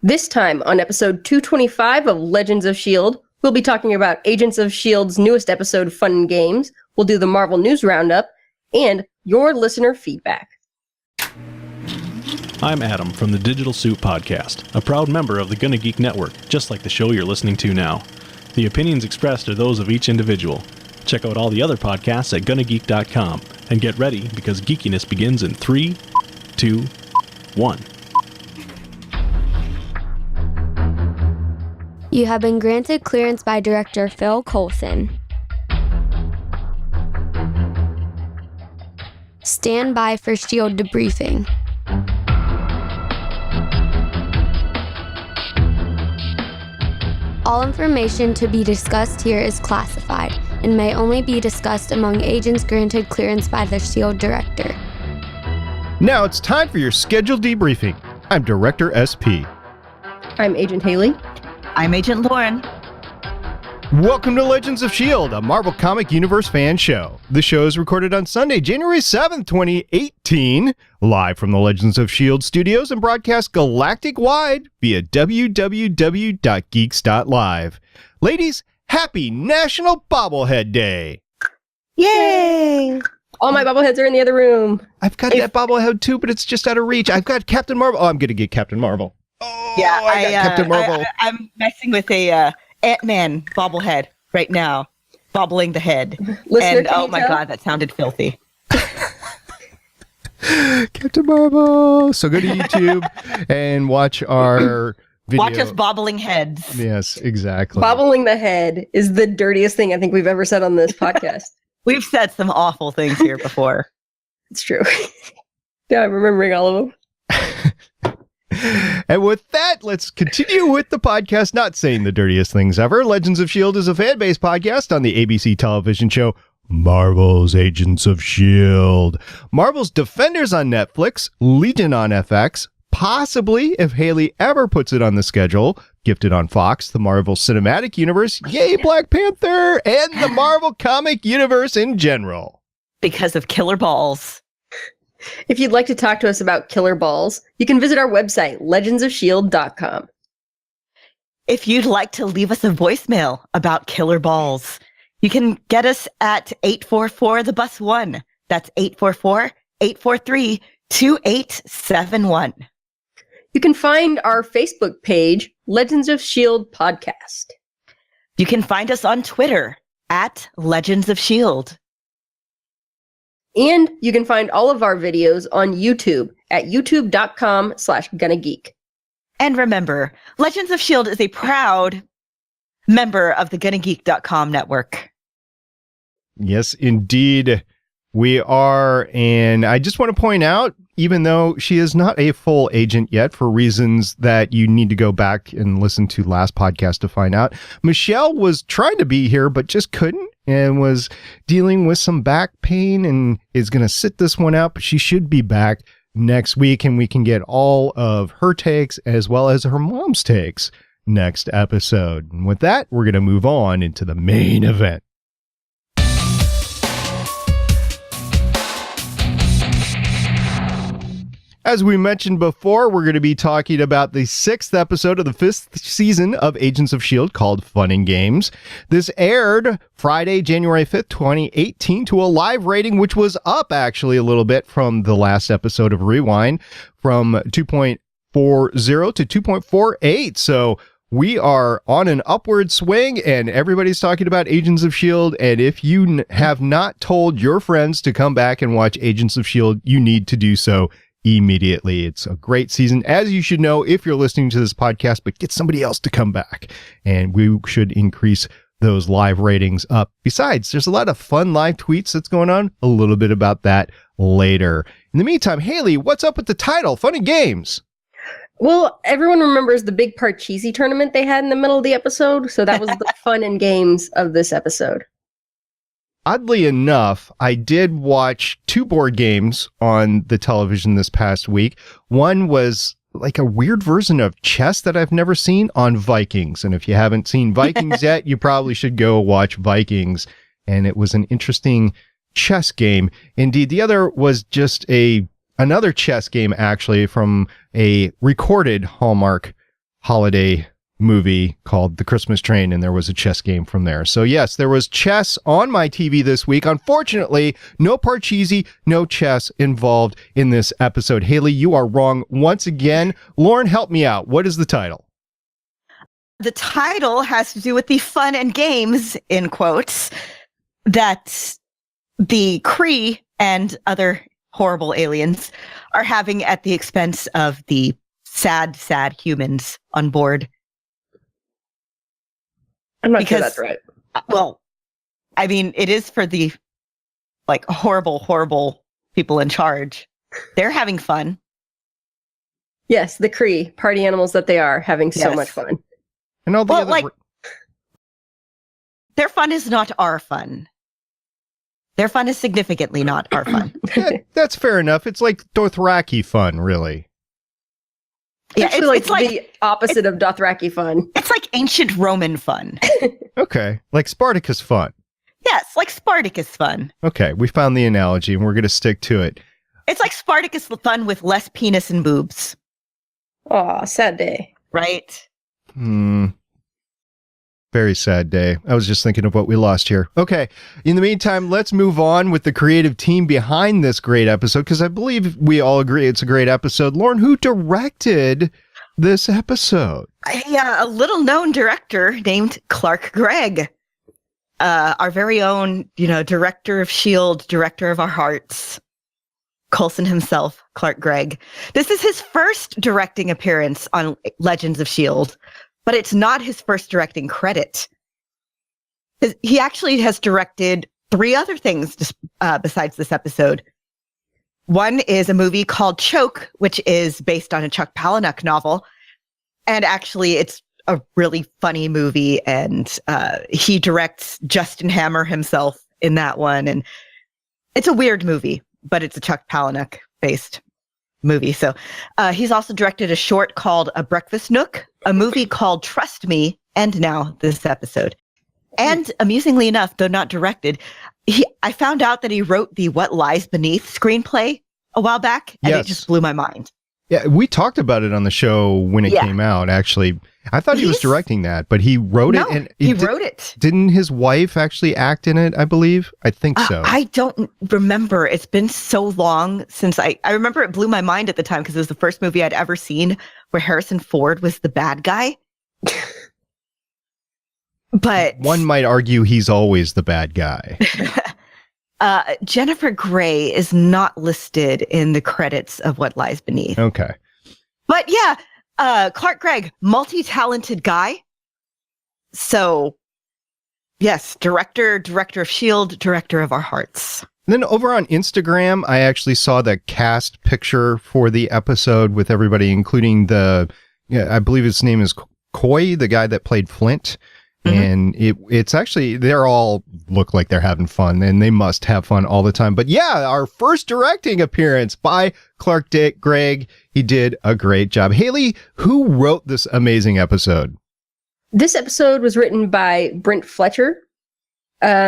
This time on episode 225 of Legends of S.H.I.E.L.D., we'll be talking about Agents of S.H.I.E.L.D's newest episode, Fun and Games. We'll do the Marvel News Roundup and your listener feedback. I'm Adam from the Digital Soup Podcast, a proud member of the Gonna Geek Network, just like the show you're listening to now. The opinions expressed are those of each individual. Check out all the other podcasts at GonnaGeek.com and get ready because geekiness begins in 3, 2, 1. You have been granted clearance by Director Phil Coulson. Stand by for S.H.I.E.L.D. debriefing. All information to be discussed here is classified and may only be discussed among agents granted clearance by the S.H.I.E.L.D. Director. Now it's time for your scheduled debriefing. I'm Director SP. I'm Agent Haley. I'm Agent Lauren. Welcome to Legends of S.H.I.E.L.D., a Marvel Comic Universe fan show. The show is recorded on Sunday, January 7th, 2018, live from the Legends of S.H.I.E.L.D. studios and broadcast galactic-wide via www.geeks.live. Ladies, happy National Bobblehead Day! Yay! All my bobbleheads are in the other room. I've got that bobblehead too, but it's just out of reach. I've got Captain Marvel. Oh, I'm going to get Captain Marvel. Oh, yeah, I got Captain Marvel. I'm messing with a Ant-Man bobblehead right now, bobbling the head. Listener, and oh my god, that sounded filthy. Captain Marvel. So go to YouTube and watch our video. Watch us bobbling heads. Yes, exactly. Bobbling the head is the dirtiest thing I think we've ever said on this podcast. We've said some awful things here before. It's true. Yeah, I'm remembering all of them. And with that, let's continue with the podcast, not saying the dirtiest things ever. Legends of S.H.I.E.L.D. is a fan-based podcast on the ABC television show Marvel's Agents of S.H.I.E.L.D. Marvel's Defenders on Netflix, Legion on FX, possibly, if Haley ever puts it on the schedule, Gifted on Fox, the Marvel Cinematic Universe, yay Black Panther, and the Marvel Comic Universe in general. Because of killer balls. If you'd like to talk to us about killer balls, you can visit our website, legendsofshield.com. If you'd like to leave us a voicemail about killer balls, you can get us at 844-THE-BUS-1. That's 844-843-2871. You can find our Facebook page, Legends of S.H.I.E.L.D. Podcast. You can find us on Twitter at Legends of S.H.I.E.L.D. And you can find all of our videos on YouTube at youtube.com/GonnaGeek. And remember, Legends of S.H.I.E.L.D. is a proud member of the GonnaGeek.com network. Yes, indeed, we are. And I just want to point out, even though she is not a full agent yet, for reasons that you need to go back and listen to last podcast to find out, Michelle was trying to be here, but just couldn't, and was dealing with some back pain and is going to sit this one out, but she should be back next week, and we can get all of her takes as well as her mom's takes next episode. And with that, we're going to move on into the main event. As we mentioned before, we're going to be talking about the 6th episode of the 5th season of Agents of S.H.I.E.L.D. called Fun and Games. This aired Friday, January 5th, 2018 to a live rating, which was up actually a little bit from the last episode of Rewind, from 2.40 to 2.48. So we are on an upward swing, and everybody's talking about Agents of S.H.I.E.L.D. And if you have not told your friends to come back and watch Agents of S.H.I.E.L.D., you need to do so immediately. It's a great season, as you should know if you're listening to this podcast, but get somebody else to come back, and we should increase those live ratings up. Besides, there's a lot of fun live tweets that's going on. A little bit about that later. In the meantime, Haley, what's up with the title, Fun and Games? Well, everyone remembers the big Parcheesi tournament they had in the middle of the episode, so that was the fun and games of this episode. Oddly enough, I did watch 2 board games on the television this past week. One was like a weird version of chess that I've never seen on Vikings. And if you haven't seen Vikings yet, you probably should go watch Vikings. And it was an interesting chess game. Indeed, the other was just another chess game, actually, from a recorded Hallmark holiday movie called The Christmas Train, and there was a chess game from there. So yes, there was chess on my TV this week. Unfortunately, no Parcheesi, no chess involved in this episode. Haley, you are wrong once again. Lauren, help me out. What is the title? The title has to do with the fun and games, in quotes, that the Kree and other horrible aliens are having at the expense of the sad, sad humans on board. I'm not sure that's right. Well, I mean, it is for the horrible, horrible people in charge. They're having fun. Yes, the Kree, party animals that they are, having so much fun. And all the other... their fun is not our fun. Their fun is significantly not our fun. That's fair enough. It's like Dothraki fun, really. Yeah, it's like the opposite of Dothraki fun. It's like ancient Roman fun. Okay, like Spartacus fun. Yes, like Spartacus fun. Okay, we found the analogy and we're going to stick to it. It's like Spartacus fun with less penis and boobs. Aw, sad day. Right? Very sad day. I was just thinking of what we lost here. Okay, in the meantime, let's move on with the creative team behind this great episode, because I believe we all agree it's a great episode. Lauren, who directed this episode? Yeah, a little-known director named Gregg. Our very own, director of S.H.I.E.L.D, director of our hearts, Coulson himself, Gregg. This is his first directing appearance on Legends of S.H.I.E.L.D, but it's not his first directing credit. He actually has directed 3 other things besides this episode. One is a movie called Choke, which is based on a Chuck Palahniuk novel. And actually, it's a really funny movie, and he directs Justin Hammer himself in that one. And it's a weird movie, but it's a Chuck Palahniuk-based movie. So he's also directed a short called A Breakfast Nook, a movie called Trust Me, and now this episode. And amusingly enough, though not directed, I found out that he wrote the What Lies Beneath screenplay a while back, and it just blew my mind. Yeah, we talked about it on the show when it came out, actually. I thought he was directing that, but he wrote it. And he wrote it. Didn't his wife actually act in it, I believe? I think so. I don't remember. It's been so long since I remember it blew my mind at the time because it was the first movie I'd ever seen where Harrison Ford was the bad guy. But one might argue he's always the bad guy. Jennifer Grey is not listed in the credits of What Lies Beneath. Okay. But yeah, Gregg, multi-talented guy. So, yes, director of S.H.I.E.L.D, director of our hearts. And then over on Instagram, I actually saw the cast picture for the episode with everybody, including I believe his name is Coy, the guy that played Flint. And it's actually, they're all look like they're having fun, and they must have fun all the time. But yeah, our first directing appearance by Gregg. He did a great job. Haley, who wrote this amazing episode? This episode was written by Brent Fletcher.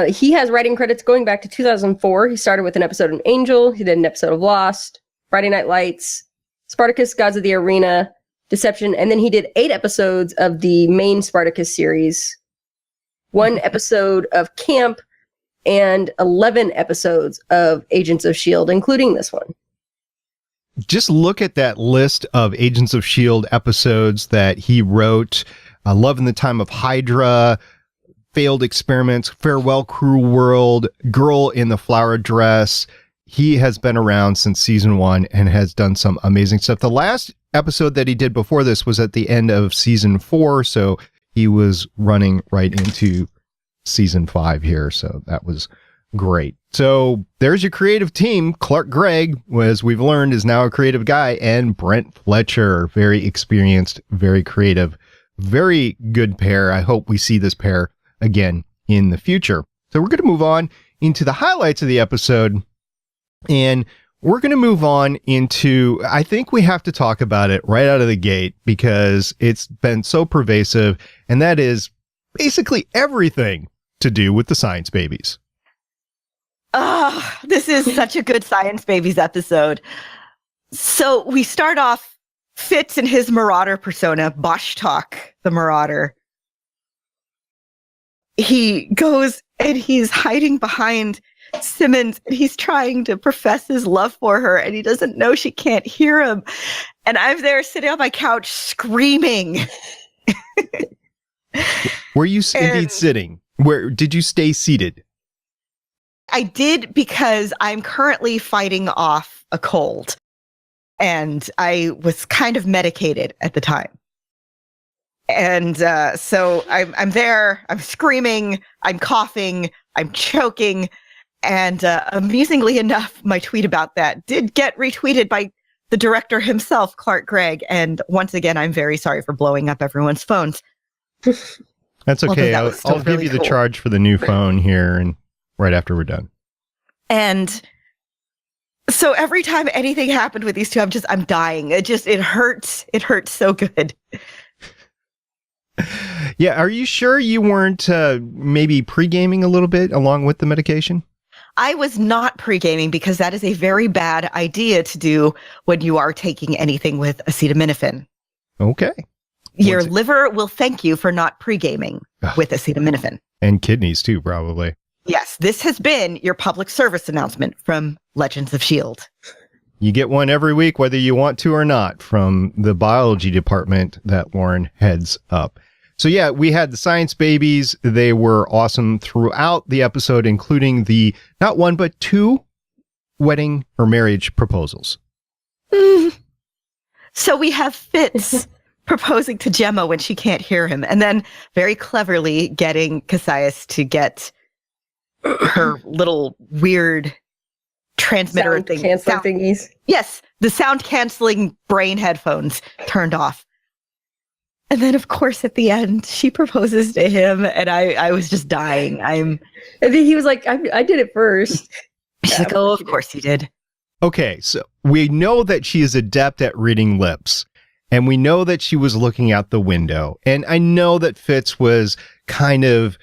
He has writing credits going back to 2004. He started with an episode of Angel. He did an episode of Lost, Friday Night Lights, Spartacus, Gods of the Arena, Deception, and then he did 8 episodes of the main Spartacus series, 1 episode of Camp, and 11 episodes of Agents of S.H.I.E.L.D, including this one. Just look at that list of Agents of S.H.I.E.L.D episodes that he wrote. Love in the Time of Hydra, Failed Experiments, Farewell Cruel World, Girl in the Flower Dress. He has been around since season 1 and has done some amazing stuff. The last episode that he did before this was at the end of season 4, so he was running right into season 5 here, so that was great. So there's your creative team. Gregg, as we've learned, is now a creative guy, and Brent Fletcher, very experienced, very creative, very good pair. I hope we see this pair again in the future. So we're going to move on into the highlights of the episode, and we're going to move on into, I think we have to talk about it right out of the gate because it's been so pervasive, and that is basically everything to do with the Science Babies. This is such a good Science Babies episode. So we start off Fitz in his Marauder persona, Bosch Talk, the Marauder, he goes and he's hiding behind Simmons and he's trying to profess his love for her and he doesn't know she can't hear him. And I'm there sitting on my couch screaming. Were you indeed sitting? Where did you stay seated? I did because I'm currently fighting off a cold and I was kind of medicated at the time. And so I'm there, I'm screaming, I'm coughing, I'm choking. And amusingly enough, my tweet about that did get retweeted by the director himself, Clark Gregg. And once again, I'm very sorry for blowing up everyone's phones. That's okay. Although that I'll really give you the cool. charge for the new phone here and right after we're done. And so every time anything happened with these two, I'm dying. It hurts. It hurts so good. Yeah. Are you sure you weren't maybe pre-gaming a little bit along with the medication? I was not pre-gaming because that is a very bad idea to do when you are taking anything with acetaminophen. Okay. Your liver will thank you for not pre-gaming with acetaminophen. And kidneys too, probably. Yes, this has been your public service announcement from Legends of S.H.I.E.L.D. You get one every week, whether you want to or not, from the biology department that Lauren heads up. So yeah, we had the science babies. They were awesome throughout the episode, including the not one, but two wedding or marriage proposals. So we have Fitz proposing to Gemma when she can't hear him, and then very cleverly getting Cassius to get her little weird transmitter Sound canceling thingies. Yes, the sound canceling brain headphones turned off. And then, of course, at the end, she proposes to him, and I was just dying. And then he was like, I did it first. She's like, oh, of course you did. Okay, so we know that she is adept at reading lips, and we know that she was looking out the window. And I know that Fitz was kind of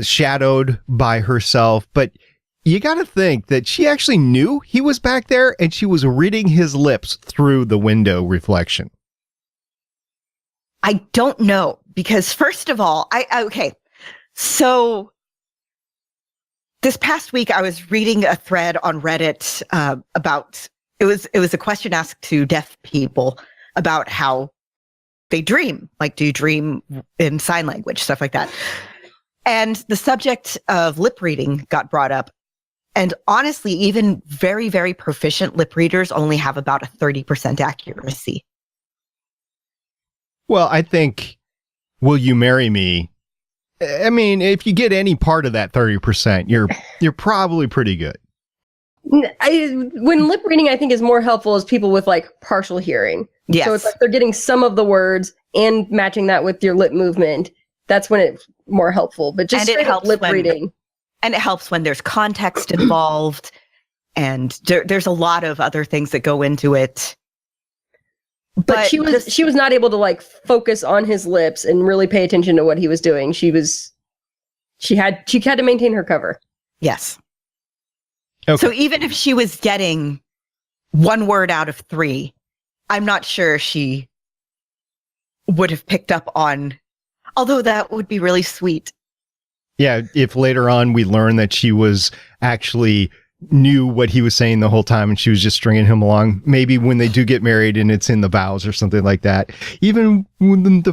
shadowed by herself, but you got to think that she actually knew he was back there, and she was reading his lips through the window reflection. I don't know, because first of all, okay. So this past week, I was reading a thread on Reddit about, it was a question asked to deaf people about how they dream. Like, do you dream in sign language, stuff like that? And the subject of lip reading got brought up. And honestly, even very, very proficient lip readers only have about a 30% accuracy. Well, I think, will you marry me? I mean, if you get any part of that 30%, you're probably pretty good. When lip reading, I think, is more helpful as people with like partial hearing. Yes. So it's like they're getting some of the words and matching that with your lip movement. That's when it's more helpful. But just straight up lip reading. And it helps when there's context involved, and there's a lot of other things that go into it. But she was not able to like focus on his lips and really pay attention to what he was doing. She had to maintain her cover. Yes. Okay. So even if she was getting one word out of 3, I'm not sure she would have picked up on, although that would be really sweet. Yeah, if later on we learn that she was actually knew what he was saying the whole time and she was just stringing him along, maybe when they do get married and it's in the vows or something like that. Even when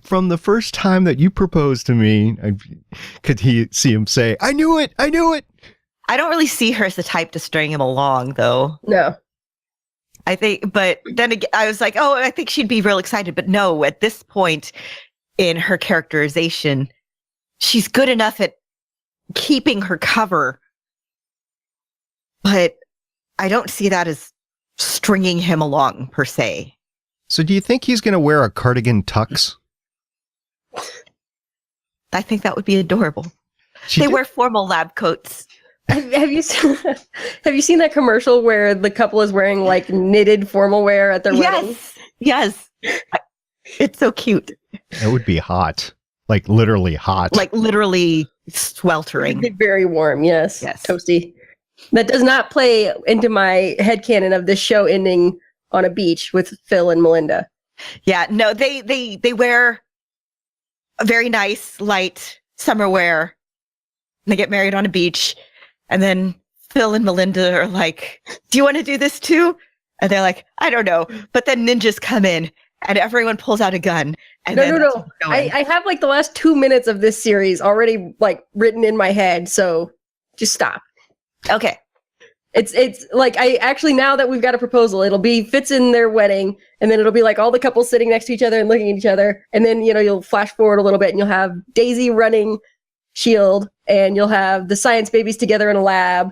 from the first time that you proposed to me, could he see him say, I knew it. I don't really see her as the type to string him along, though. No. I think, but then again, I was like, oh, I think she'd be real excited. But no, at this point in her characterization, she's good enough at keeping her cover. But I don't see that as stringing him along, per se. So do you think he's going to wear a cardigan tux? I think that would be adorable. They wear formal lab coats. Have you seen that commercial where the couple is wearing like knitted formal wear at their wedding? Yes. It's so cute. That would be hot. Like literally hot. Like literally sweltering. It'd be very warm, yes. Yes. Toasty. That does not play into my headcanon of this show ending on a beach with Phil and Melinda. Yeah, no, they wear a very nice, light summer wear. And they get married on a beach. And then Phil and Melinda are like, do you want to do this too? And they're like, I don't know. But then ninjas come in and everyone pulls out a gun. And No. I have like the last 2 minutes of this series already like written in my head. So just stop. Okay. It's like, I actually, now that we've got a proposal, it'll be Fitz in their wedding, and then it'll be like all the couples sitting next to each other and looking at each other. And then, you'll flash forward a little bit and you'll have Daisy running S.H.I.E.L.D. and you'll have the science babies together in a lab.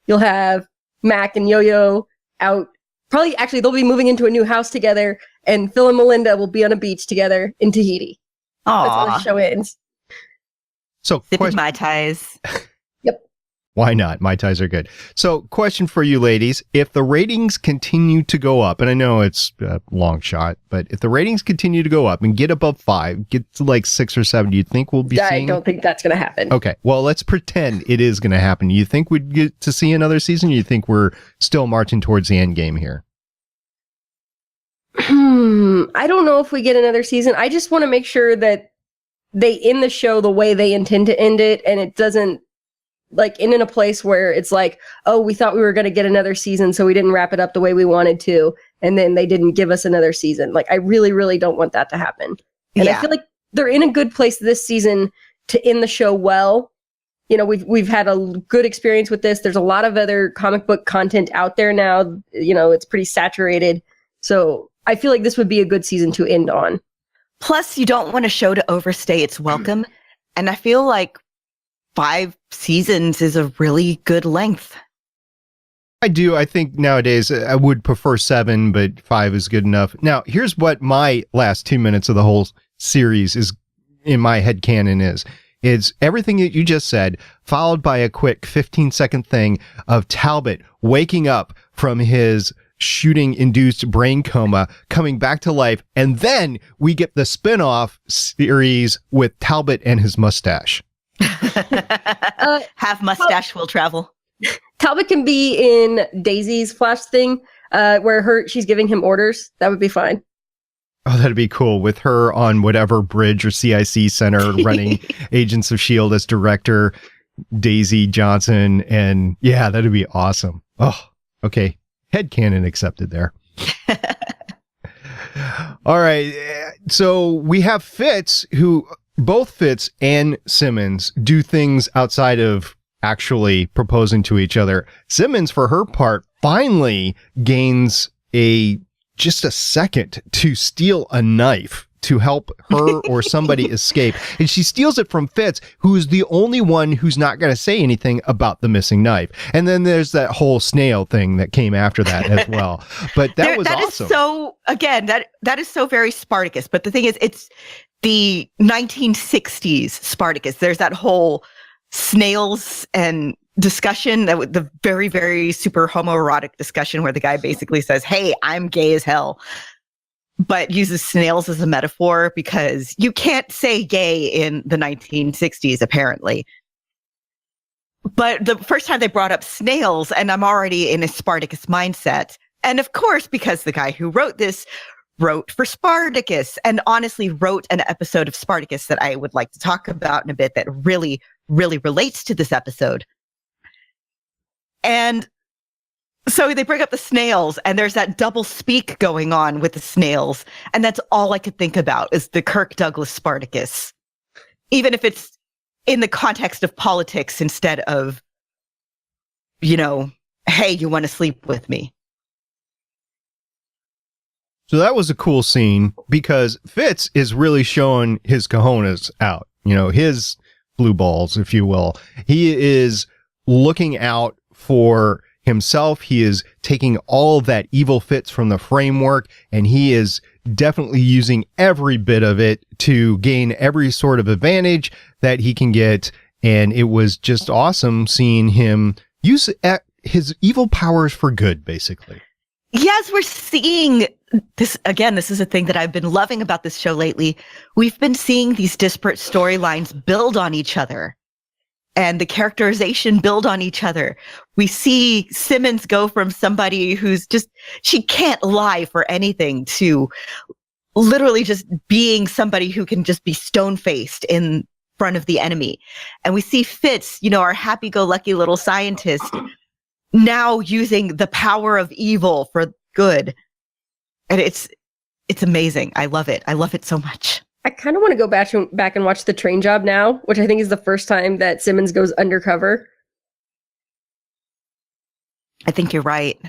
You'll have Mac and Yo-Yo out. Probably, actually, they'll be moving into a new house together, and Phil and Melinda will be on a beach together in Tahiti. That's how the show ends. So, sipping Mai Tais. Yep. Why not? Mai Tais are good. So, question for you ladies. If the ratings continue to go up, and I know it's a long shot, but if the ratings continue to go up and get above 5, get to like 6 or 7, do you think we'll be seeing? I don't think that's going to happen. Okay. Well, let's pretend it is going to happen. You think we'd get to see another season? Or you think we're still marching towards the end game here? I don't know if we get another season. I just want to make sure that they end the show the way they intend to end it, and it doesn't like end in a place where it's like, oh, we thought we were going to get another season, so we didn't wrap it up the way we wanted to, and then they didn't give us another season. Like, I really, really don't want that to happen. And I feel like they're in a good place this season to end the show well. We've had a good experience with this. There's a lot of other comic book content out there now. It's pretty saturated. So I feel like this would be a good season to end on. Plus, you don't want a show to overstay its welcome. And I feel like 5 seasons is a really good length. I do. I think nowadays I would prefer 7, but 5 is good enough. Now, here's what my last 2 minutes of the whole series is in my headcanon is. It's everything that you just said, followed by a quick 15-second thing of Talbot waking up from his shooting-induced brain coma, coming back to life, and then we get the spin-off series with Talbot and his mustache. Have mustache will travel. Talbot can be in Daisy's flash thing, where she's giving him orders. That would be fine. Oh, that'd be cool, with her on whatever bridge or CIC center running Agents of S.H.I.E.L.D. as director, Daisy Johnson, and yeah, that'd be awesome. Oh, okay. Headcanon accepted there. All right. So we have Fitz, who both Fitz and Simmons do things outside of actually proposing to each other. Simmons, for her part, finally gains just a second to steal a knife to help her or somebody escape. And she steals it from Fitz, who's the only one who's not going to say anything about the missing knife. And then there's that whole snail thing that came after that as well. But that was awesome. Is so, again, that is so very Spartacus. But the thing is, it's the 1960s Spartacus. There's that whole snails and discussion, the very, very super homoerotic discussion where the guy basically says, hey, I'm gay as hell, but uses snails as a metaphor because you can't say gay in the 1960s, apparently. But the first time they brought up snails, and I'm already in a Spartacus mindset. And of course, because the guy who wrote this wrote for Spartacus, and honestly wrote an episode of Spartacus that I would like to talk about in a bit that really, really relates to this episode. And so they bring up the snails, and there's that double speak going on with the snails. And that's all I could think about is the Kirk Douglas Spartacus. Even if it's in the context of politics instead of, hey, you want to sleep with me? So that was a cool scene because Fitz is really showing his cojones out, his blue balls, if you will. He is looking out for himself. He is taking all that evil Fitz from the framework, and he is definitely using every bit of it to gain every sort of advantage that he can get. And it was just awesome seeing him use his evil powers for good, basically. Yes, we're seeing this again. This is a thing that I've been loving about this show lately. We've been seeing these disparate storylines build on each other. and the characterization build on each other. We see Simmons go from somebody who's just, she can't lie for anything, to literally just being somebody who can just be stone-faced in front of the enemy. And we see Fitz, our happy-go-lucky little scientist, now using the power of evil for good. And it's amazing. I love it. I love it so much. I kind of want to go back and watch The Train Job now, which I think is the first time that Simmons goes undercover. I think you're right.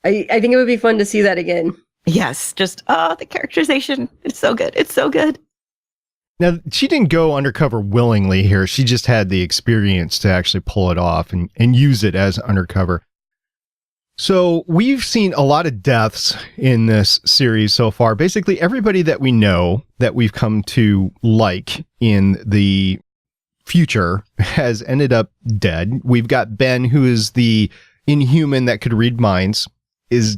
I think it would be fun to see that again. Yes, just the characterization. It's so good. It's so good. Now, she didn't go undercover willingly here. She just had the experience to actually pull it off and use it as undercover. So we've seen a lot of deaths in this series so far. Basically, everybody that we know that we've come to like in the future has ended up dead. We've got Ben, who is the Inhuman that could read minds, is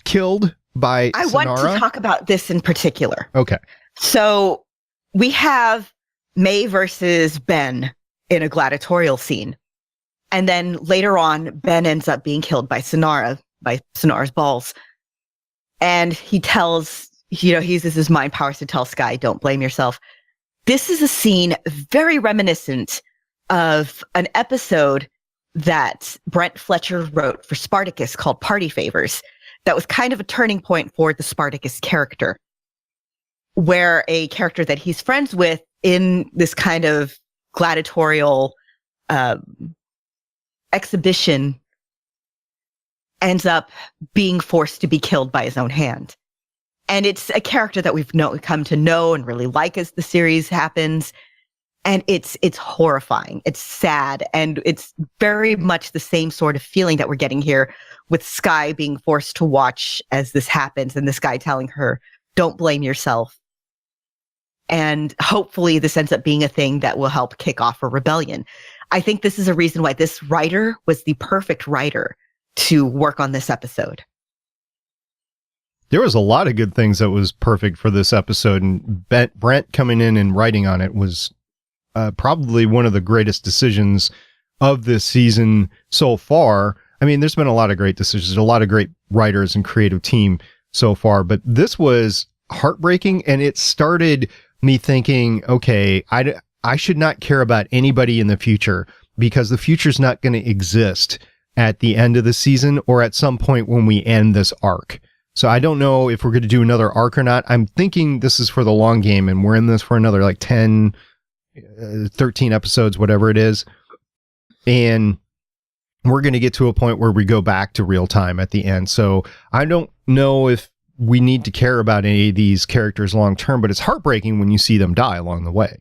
killed by I Sonara. want to talk about this in particular. Okay. So we have May versus Ben in a gladiatorial scene. And then later on, Ben ends up being killed by Sonara's balls. And he tells, he uses his mind powers to tell Skye, don't blame yourself. This is a scene very reminiscent of an episode that Brent Fletcher wrote for Spartacus called Party Favors. That was kind of a turning point for the Spartacus character, where a character that he's friends with in this kind of gladiatorial exhibition ends up being forced to be killed by his own hand. And it's a character that we've come to know and really like as the series happens. And it's horrifying. It's sad. And it's very much the same sort of feeling that we're getting here with Skye being forced to watch as this happens, and this guy telling her, don't blame yourself. And hopefully this ends up being a thing that will help kick off a rebellion. I think this is a reason why this writer was the perfect writer to work on this episode. There was a lot of good things that was perfect for this episode, and Brent coming in and writing on it was probably one of the greatest decisions of this season so far. I mean, there's been a lot of great decisions, a lot of great writers and creative team so far, but this was heartbreaking, and it started me thinking, okay, I should not care about anybody in the future, because the future's not going to exist at the end of the season or at some point when we end this arc. So I don't know if we're going to do another arc or not. I'm thinking this is for the long game, and we're in this for another like 10, 13 episodes, whatever it is. And we're going to get to a point where we go back to real time at the end. So I don't know if we need to care about any of these characters long term, but it's heartbreaking when you see them die along the way.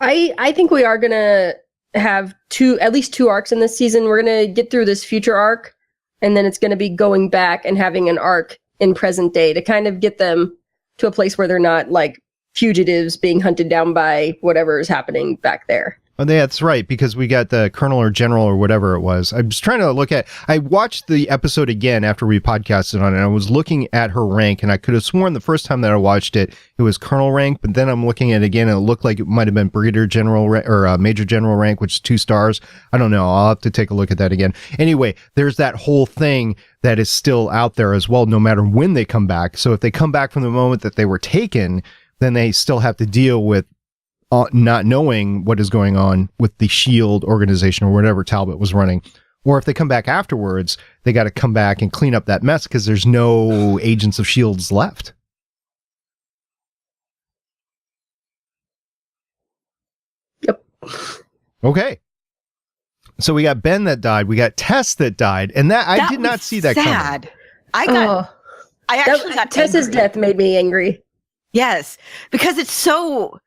I think we are going to have at least two arcs in this season. We're going to get through this future arc, and then it's going to be going back and having an arc in present day to kind of get them to a place where they're not like fugitives being hunted down by whatever is happening back there. Oh, that's right, because we got the colonel or general or whatever it was. I was trying to look at, I watched the episode again after we podcasted on it, and I was looking at her rank, and I could have sworn the first time that I watched it, it was colonel rank, but then I'm looking at it again, and it looked like it might have been brigadier general or major general rank, which is 2 stars. I don't know. I'll have to take a look at that again. Anyway, there's that whole thing that is still out there as well, no matter when they come back. So if they come back from the moment that they were taken, then they still have to deal with not knowing what is going on with the S.H.I.E.L.D. organization or whatever Talbot was running. Or if they come back afterwards, they got to come back and clean up that mess because there's no Agents of S.H.I.E.L.D.s left. Yep. Okay. So we got Ben that died. We got Tess that died. And that I did not see that sad. coming. I actually got Tess's angry. death made me angry. Yes, because it's so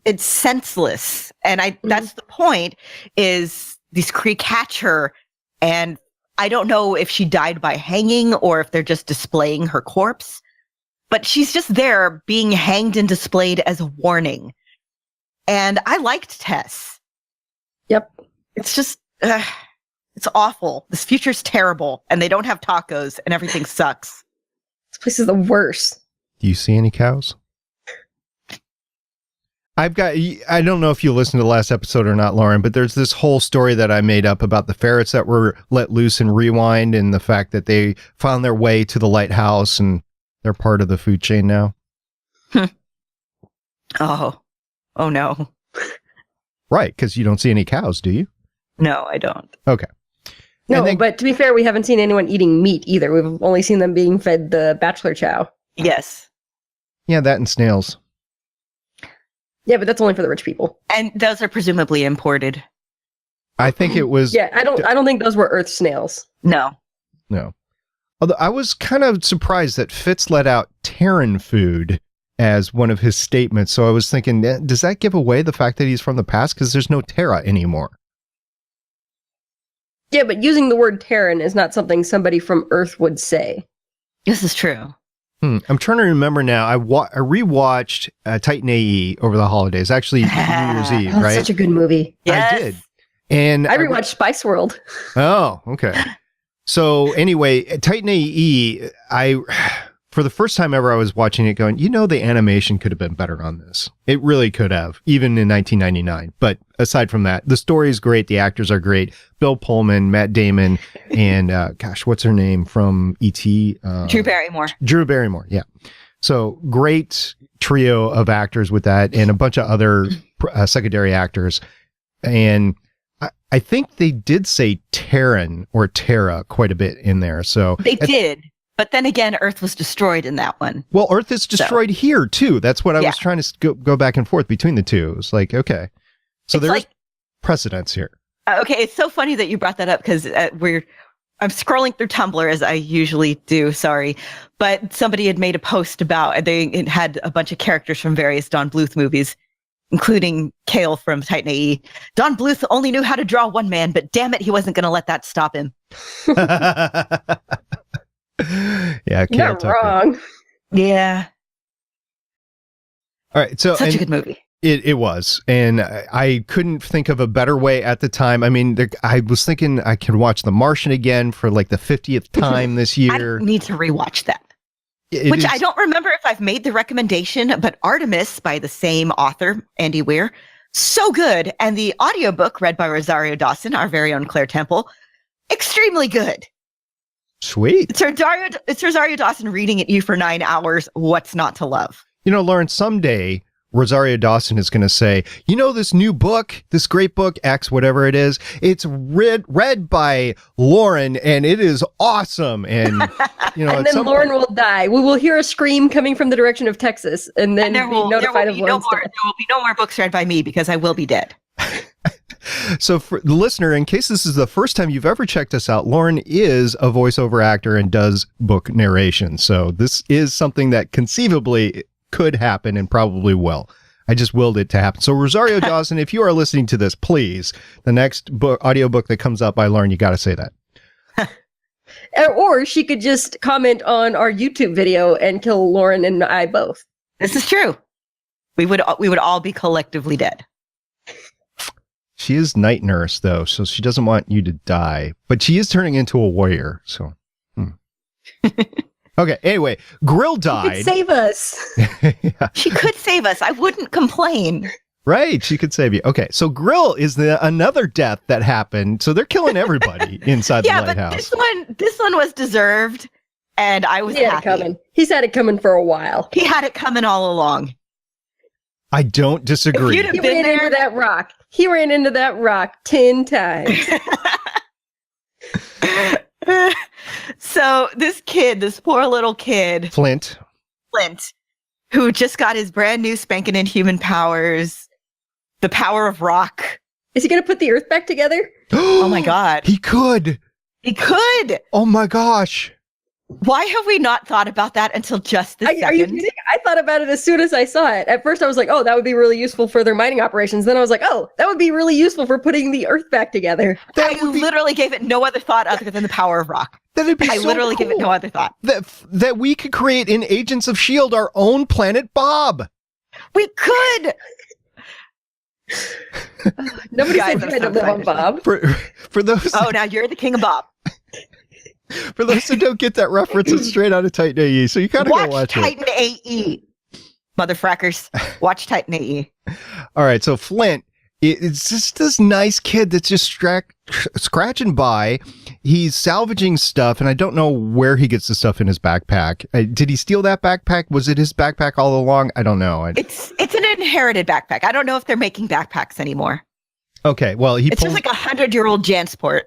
it's senseless. And that's the point, is these Kree catch her, and I don't know if she died by hanging or if they're just displaying her corpse, but she's just there being hanged and displayed as a warning. And I liked Tess. Yep. It's just, it's awful. This future's terrible, and they don't have tacos, and everything sucks. This place is the worst. Do you see any cows? I don't know if you listened to the last episode or not, Lauren, but there's this whole story that I made up about the ferrets that were let loose in Rewind and the fact that they found their way to the lighthouse and they're part of the food chain now. Oh no. Right, because you don't see any cows, do you? No, I don't. Okay. No, but to be fair, we haven't seen anyone eating meat either. We've only seen them being fed the bachelor chow. Yes. Yeah, that and snails. Yeah, but that's only for the rich people. And those are presumably imported. I think it was... Yeah, I don't think those were Earth snails. No. Although I was kind of surprised that Fitz let out Terran food as one of his statements. So I was thinking, does that give away the fact that he's from the past? Because there's no Terra anymore. Yeah, but using the word Terran is not something somebody from Earth would say. This is true. I'm trying to remember now. I rewatched Titan AE over the holidays. Actually, New Year's Eve, right? Such a good movie. Yes. I did. And I rewatched Spice World. Oh, okay. So anyway, Titan AE, for the first time ever, I was watching it going, the animation could have been better on this. It really could have, even in 1999. But aside from that, the story is great. The actors are great. Bill Pullman, Matt Damon, and what's her name from E.T.? Drew Barrymore. Drew Barrymore, yeah. So great trio of actors with that and a bunch of other secondary actors. And I think they did say Terran or Terra quite a bit in there. So they did. But then again, Earth was destroyed in that one. Well, Earth is destroyed here, too. That's what I was trying to go back and forth between the two. It's like, okay. So there's precedence here. Okay, it's so funny that you brought that up because I'm scrolling through Tumblr as I usually do, sorry. But somebody had made a post about, it had a bunch of characters from various Don Bluth movies, including Kale from Titan AE. Don Bluth only knew how to draw one man, but damn it, he wasn't going to let that stop him. Yeah, Not wrong. Yeah. All right, so such a good movie. It was, and I couldn't think of a better way at the time. I mean, I was thinking I could watch The Martian again for like the 50th time this year. I need to rewatch that. I don't remember if I've made the recommendation, but Artemis by the same author, Andy Weir, so good, and the audiobook read by Rosario Dawson, our very own Claire Temple, extremely good. Sweet. It's Rosario Dawson reading at you for 9 hours. What's not to love? Lauren, someday Rosario Dawson is going to say, this new book, this great book, X, whatever it is, it's read by Lauren and it is awesome. And, and then Lauren will die. We will hear a scream coming from the direction of Texas and then be notified of Lauren's death. There will be no more books read by me because I will be dead. So for the listener, in case this is the first time you've ever checked us out, Lauren is a voiceover actor and does book narration. So this is something that conceivably could happen and probably will. I just willed it to happen. So Rosario Dawson, if you are listening to this, please, the next audiobook that comes up by Lauren, you got to say that. Or she could just comment on our YouTube video and kill Lauren and I both. This is true. We would all be collectively dead. She is night nurse, though, so she doesn't want you to die. But she is turning into a warrior, so... Okay, anyway, Grill died. She could save us. Yeah. She could save us. I wouldn't complain. Right, she could save you. Okay, so Grill is another death that happened, so they're killing everybody inside the lighthouse. But this one was deserved, and I was happy. He's had it coming for a while. He had it coming all along. I don't disagree. He ran into that rock. He ran into that rock 10 times. So this poor little kid, Flint, who just got his brand new spanking inhuman powers, the power of rock. Is he going to put the Earth back together? Oh my God. He could. Oh my gosh. Why have we not thought about that until just this second? Are you kidding? I thought about it as soon as I saw it. At first I was like, oh, that would be really useful for their mining operations. Then I was like, oh, that would be really useful for putting the Earth back together. I literally gave it no other thought other than the power of rock. That'd be I so literally cool. gave it no other thought. That we could create in Agents of S.H.I.E.L.D. our own planet Bob. We could. Nobody said you had to live on Bob. For those. Oh, now you're the king of Bob. For those who don't get that reference, it's straight out of Titan AE, so you gotta go watch Titan it. AE. motherfrackers. Watch Titan AE. All right, so Flint, it's just this nice kid that's just scratching by. He's salvaging stuff, and I don't know where he gets the stuff in his backpack. Did he steal that backpack? Was it his backpack all along? I don't know. It's an inherited backpack. I don't know if they're making backpacks anymore. Okay, well, it's just like 100-year-old Jansport.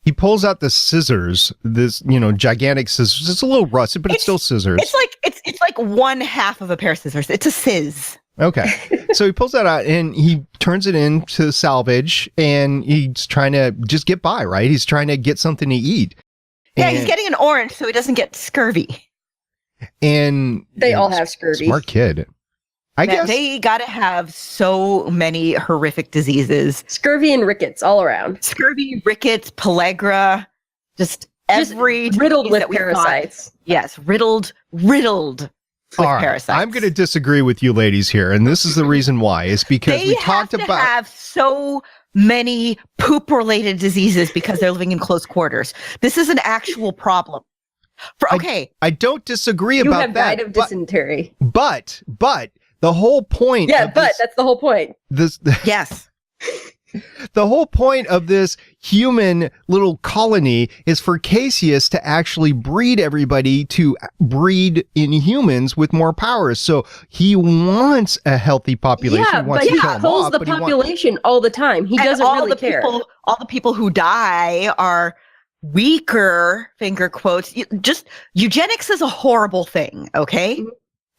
He pulls out the scissors, this, gigantic scissors. It's a little rusted, but it's still scissors. It's like one half of a pair of scissors. It's a sizz. Okay. So he pulls that out and he turns it into salvage, and he's trying to just get by, right? He's trying to get something to eat. Yeah, he's getting an orange so he doesn't get scurvy. And they all have scurvy. Smart kid. I guess they got to have so many horrific diseases. Scurvy and rickets all around. Scurvy, rickets, pellagra, just every riddled with parasites. Yes, riddled with parasites. I'm going to disagree with you ladies here, and this is the reason why. Is because we talked about they have so many poop-related diseases because they're living in close quarters. This is an actual problem. I don't disagree about that. You have died of dysentery. But the whole point. Yeah, that's the whole point. Yes. The whole point of this human little colony is for Cassius to actually breed everybody to breed in humans with more powers. So he wants a healthy population. Yeah, but he kills the population all the time. He doesn't really care. All the people who die are weaker, finger quotes. Just eugenics is a horrible thing, okay? Mm-hmm.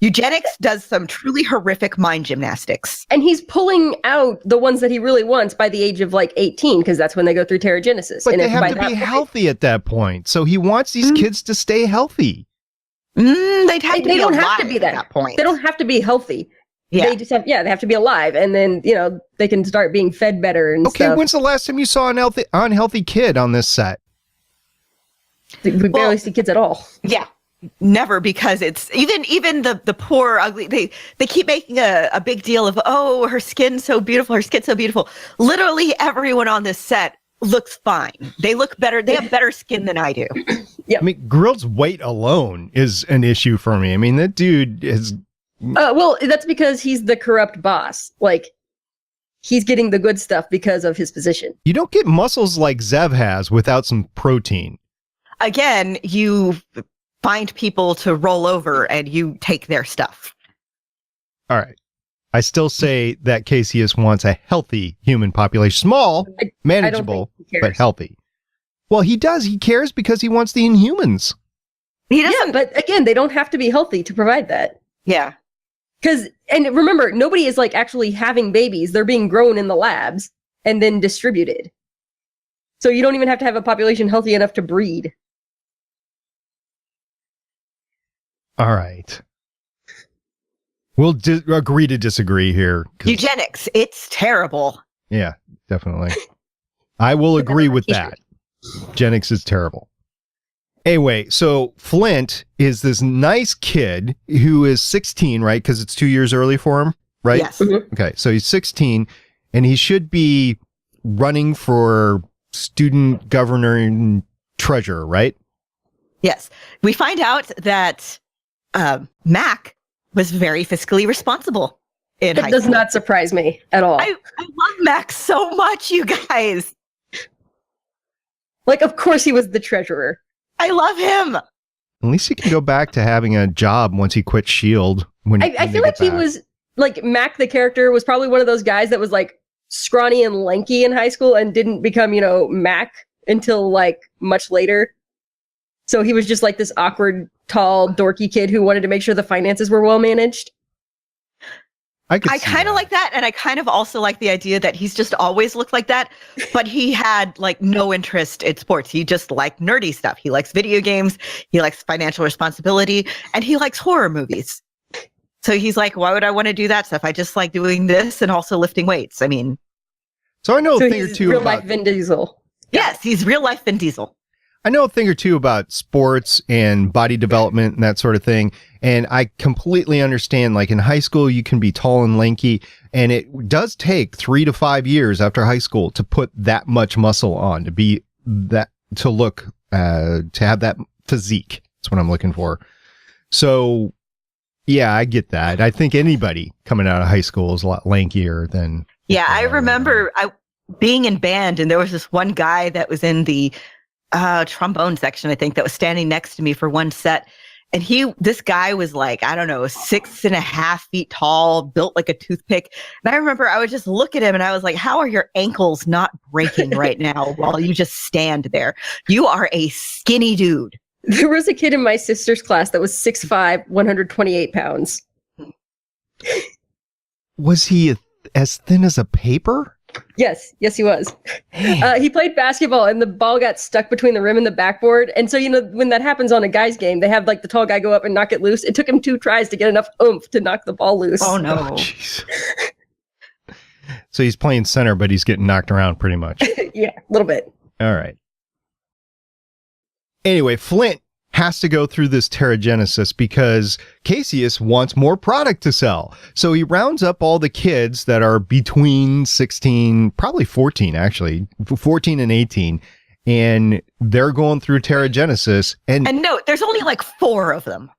Eugenics does some truly horrific mind gymnastics. And he's pulling out the ones that he really wants by the age of 18, because that's when they go through Terrigenesis. But they have to be healthy at that point. So he wants these kids to stay healthy. They don't have to be that point. They don't have to be healthy. Yeah. They just have, they have to be alive. And then, they can start being fed better and stuff. Okay, when's the last time you saw an unhealthy kid on this set? We barely see kids at all. Yeah. Never, because it's even the poor ugly, they keep making a big deal of, oh, her skin's so beautiful, literally everyone on this set looks fine. They look better, they have better skin than I do. Yeah, I mean, Grill's weight alone is an issue for me. I mean, that dude is well, that's because he's the corrupt boss. He's getting the good stuff because of his position. You don't get muscles like Zev has without some protein. Again, you find people to roll over and you take their stuff. All right. I still say that Cassius wants a healthy human population. Small, manageable, but healthy. Well, he does. He cares because he wants the Inhumans. He doesn't. Yeah, but again, they don't have to be healthy to provide that. Yeah. And remember, nobody is actually having babies. They're being grown in the labs and then distributed. So you don't even have to have a population healthy enough to breed. All right. We'll agree to disagree here. Eugenics, it's terrible. Yeah, definitely. I will agree with that. Eugenics is terrible. Anyway, so Flint is this nice kid who is 16, right? Because it's 2 years early for him, right? Yes. Mm-hmm. Okay, so he's 16, and he should be running for student governor and treasurer, right? Yes. We find out that Mac was very fiscally responsible in high school. It does not surprise me at all. I love Mac so much, you guys. Of course he was the treasurer. I love him. At least he can go back to having a job once he quit S.H.I.E.L.D. I feel like he was, Mac the character was probably one of those guys that was scrawny and lanky in high school and didn't become, Mac until much later. So he was just this awkward, tall, dorky kid who wanted to make sure the finances were well managed. I kind of like that, and I kind of also like the idea that he's just always looked like that, but he had no interest in sports. He just liked nerdy stuff. He likes video games, he likes financial responsibility, and he likes horror movies. So he's like, why would I want to do that stuff? I just like doing this and also lifting weights. I mean, so I know a thing or two real about life Vin Diesel. Yes, he's real life Vin Diesel. I know a thing or two about sports and body development and that sort of thing. And I completely understand, in high school, you can be tall and lanky, and it does take 3 to 5 years after high school to put that much muscle on, to have that physique. That's what I'm looking for. So Yeah, I get that. I think anybody coming out of high school is a lot lankier than. Yeah, I remember being in band, and there was this one guy that was in the trombone section, I think, that was standing next to me for one set. And this guy was like, I don't know, 6.5 feet tall, built like a toothpick. And I remember I would just look at him and I was like, how are your ankles not breaking right now while you just stand there? You are a skinny dude. There was a kid in my sister's class that was 6'5", 128 pounds. Was he as thin as a paper? Yes, he was. He played basketball and the ball got stuck between the rim and the backboard. And so, when that happens on a guy's game, they have like the tall guy go up and knock it loose. It took him 2 tries to get enough oomph to knock the ball loose. Oh, no. Oh, so he's playing center, but he's getting knocked around pretty much. Yeah, a little bit. All right. Anyway, Flint has to go through this Terrigenesis because Cassius wants more product to sell. So he rounds up all the kids that are between 16, probably 14 actually, 14 and 18, and they're going through Terrigenesis. And no, there's only like 4 of them.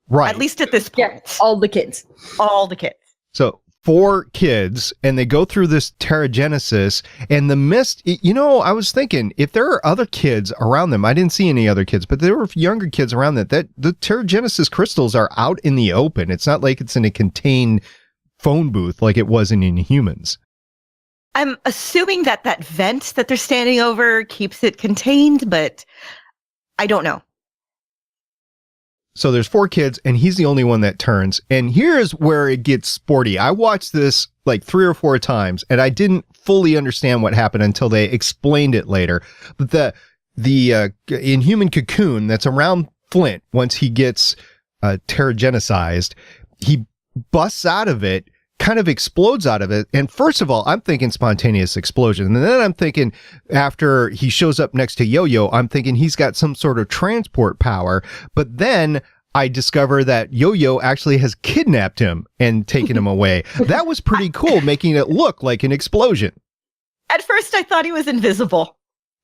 Right. At least at this point. Yeah, all the kids. All the kids. So 4 kids, and they go through this Terrigenesis, and the mist, I was thinking, if there are other kids around them, I didn't see any other kids, but there were younger kids around that the Terrigenesis crystals are out in the open. It's not like it's in a contained phone booth like it was in Inhumans. I'm assuming that vent that they're standing over keeps it contained, but I don't know. So there's 4 kids, and he's the only one that turns. And here's where it gets sporty. I watched this like 3 or 4 times, and I didn't fully understand what happened until they explained it later. But the Inhuman cocoon that's around Flint, once he gets Terrigenicized, he busts out of it, kind of explodes out of it. And first of all, I'm thinking spontaneous explosion. And then I'm thinking after he shows up next to Yo-Yo, I'm thinking he's got some sort of transport power. But then I discover that Yo-Yo actually has kidnapped him and taken him away. That was pretty cool, making it look like an explosion. At first, I thought he was invisible.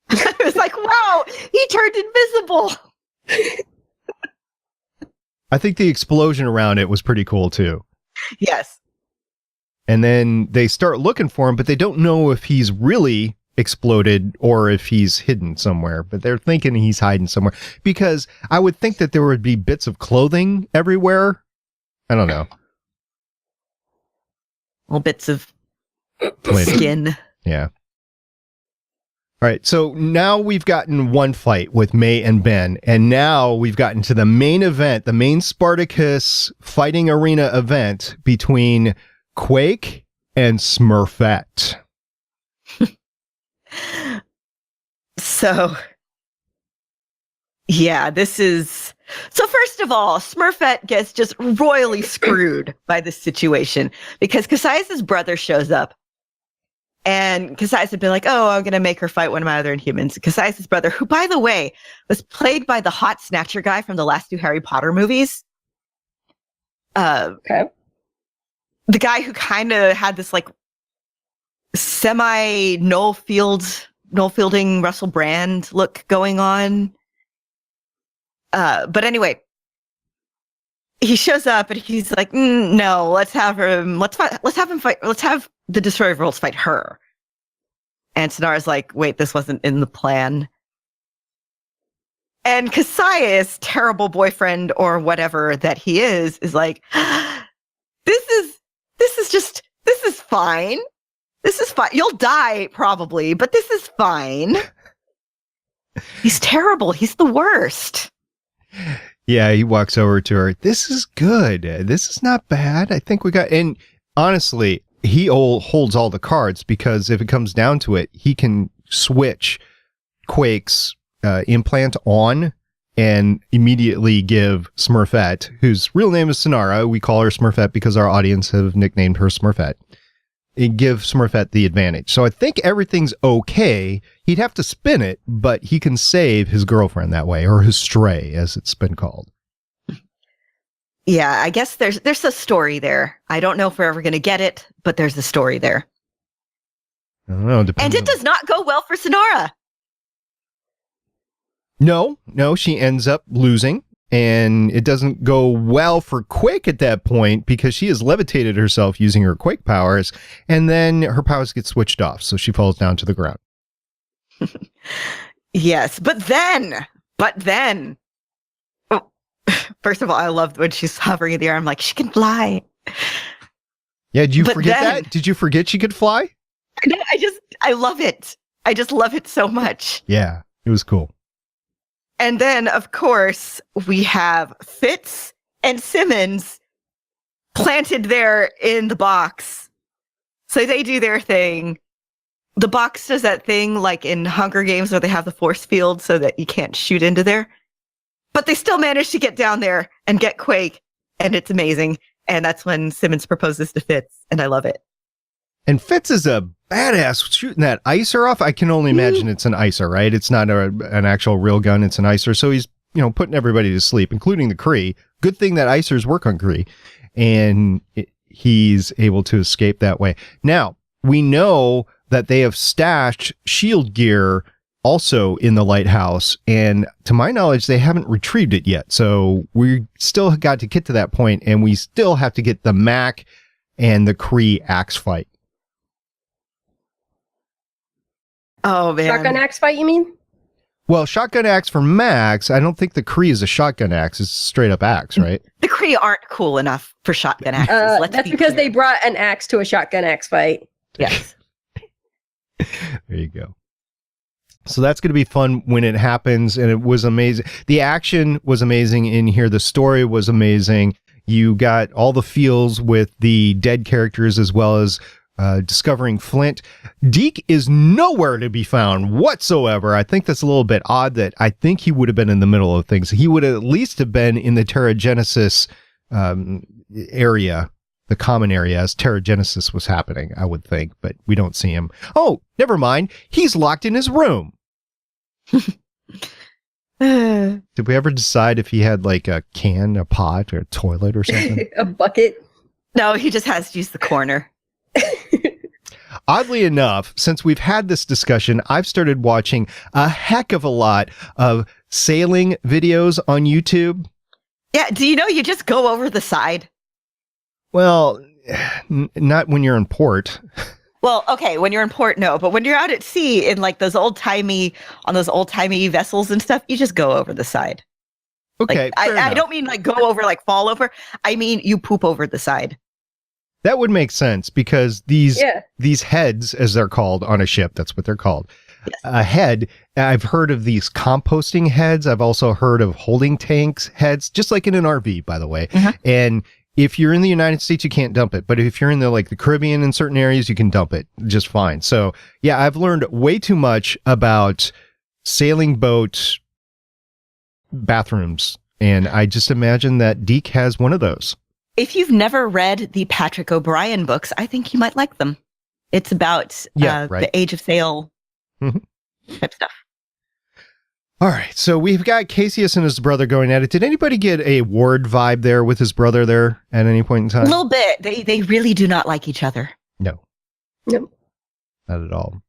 I was like, wow, he turned invisible. I think the explosion around it was pretty cool, too. Yes. And then they start looking for him, but they don't know if he's really exploded or if he's hidden somewhere. But they're thinking he's hiding somewhere because I would think that there would be bits of clothing everywhere. I don't know. Little bits of skin. Yeah. All right. So now we've gotten one fight with May and Ben, and now we've gotten to the main event, the main Spartacus fighting arena event between Quake and Smurfette. So, yeah, this is... So first of all, Smurfette gets just royally screwed by this situation because Cassius' brother shows up. And Cassius had been like, oh, I'm going to make her fight one of my other Inhumans. Cassius' brother, who, by the way, was played by the hot snatcher guy from the last 2 Harry Potter movies. Okay. The guy who kind of had this like semi Noel Fielding Russell Brand look going on. But anyway, he shows up and he's like, no, let's have him fight. Let's have the Destroyer of Worlds fight her. And Sonara's like, wait, this wasn't in the plan. And Cassius, terrible boyfriend or whatever that he is like, this is fine. This is fine. You'll die probably, but this is fine. He's terrible. He's the worst. Yeah, he walks over to her. This is good. This is not bad. I think we got... And honestly, he holds all the cards because if it comes down to it, he can switch Quake's implant on and immediately give Smurfette, whose real name is Sonara, we call her Smurfette because our audience have nicknamed her Smurfette, and give Smurfette the advantage. So I think everything's okay. He'd have to spin it, but he can save his girlfriend that way, or his stray, as it's been called. Yeah, I guess there's a story there. I don't know if we're ever going to get it, but there's a story there. I don't know. And it does not go well for Sonara. No, she ends up losing. and it doesn't go well for Quake at that point because she has levitated herself using her Quake powers, and then her powers get switched off, so she falls down to the ground. Yes, but then, oh, first of all, I loved when she's hovering in the air. I'm like, she can fly. Yeah, did you forget that? Did you forget she could fly? No, I love it. I just love it so much. Yeah, it was cool. And then, of course, we have Fitz and Simmons planted there in the box. So they do their thing. The box does that thing like in Hunger Games where they have the force field so that you can't shoot into there. But they still manage to get down there and get Quake, and it's amazing. And that's when Simmons proposes to Fitz, and I love it. And Fitz is a badass shooting that icer off. I can only imagine it's an icer, right? It's not an actual real gun. It's an icer. So he's, putting everybody to sleep, including the Kree. Good thing that icers work on Kree. And he's able to escape that way. Now, we know that they have stashed S.H.I.E.L.D. gear also in the lighthouse. And to my knowledge, they haven't retrieved it yet. So we still got to get to that point, and we still have to get the Mac and the Kree axe fight. Oh, man. Shotgun axe fight, you mean? Well, shotgun axe for Max. I don't think the Kree is a shotgun axe. It's straight up axe, right? The Kree aren't cool enough for shotgun axes. That's because they brought an axe to a shotgun axe fight. Yes. There you go. So that's going to be fun when it happens. And it was amazing. The action was amazing in here. The story was amazing. You got all the feels with the dead characters as well as discovering Flint. Deke is nowhere to be found whatsoever. I think that's a little bit odd that I think he would have been in the middle of things. He would at least have been in the Terragenesis area, the common area, as Terragenesis was happening, I would think, but we don't see him. Oh, never mind. He's locked in his room. Did we ever decide if he had like a can, a pot, or a toilet or something? A bucket? No, he just has to use the corner. Oddly enough, since we've had this discussion, I've started watching a heck of a lot of sailing videos on YouTube. Yeah, do you know you just go over the side? Well, not when you're in port. Well, okay, when you're in port, no, but when you're out at sea in like those old-timey vessels and stuff, you just go over the side. Okay, like, I don't mean like go over, like fall over. I mean you poop over the side. That would make sense because these heads, as they're called on a ship, that's what they're called. Yes. A head, I've heard of these composting heads. I've also heard of holding tanks heads, just like in an RV, by the way. Mm-hmm. And if you're in the United States, you can't dump it. But if you're in the Caribbean in certain areas, you can dump it just fine. So yeah, I've learned way too much about sailing boat bathrooms. And I just imagine that Deke has one of those. If you've never read the Patrick O'Brien books, I think you might like them. It's about the Age of Sail type stuff. All right, so we've got Cassius and his brother going at it. Did anybody get a Ward vibe there with his brother there at any point in time? A little bit. They really do not like each other. No. Nope. Not at all.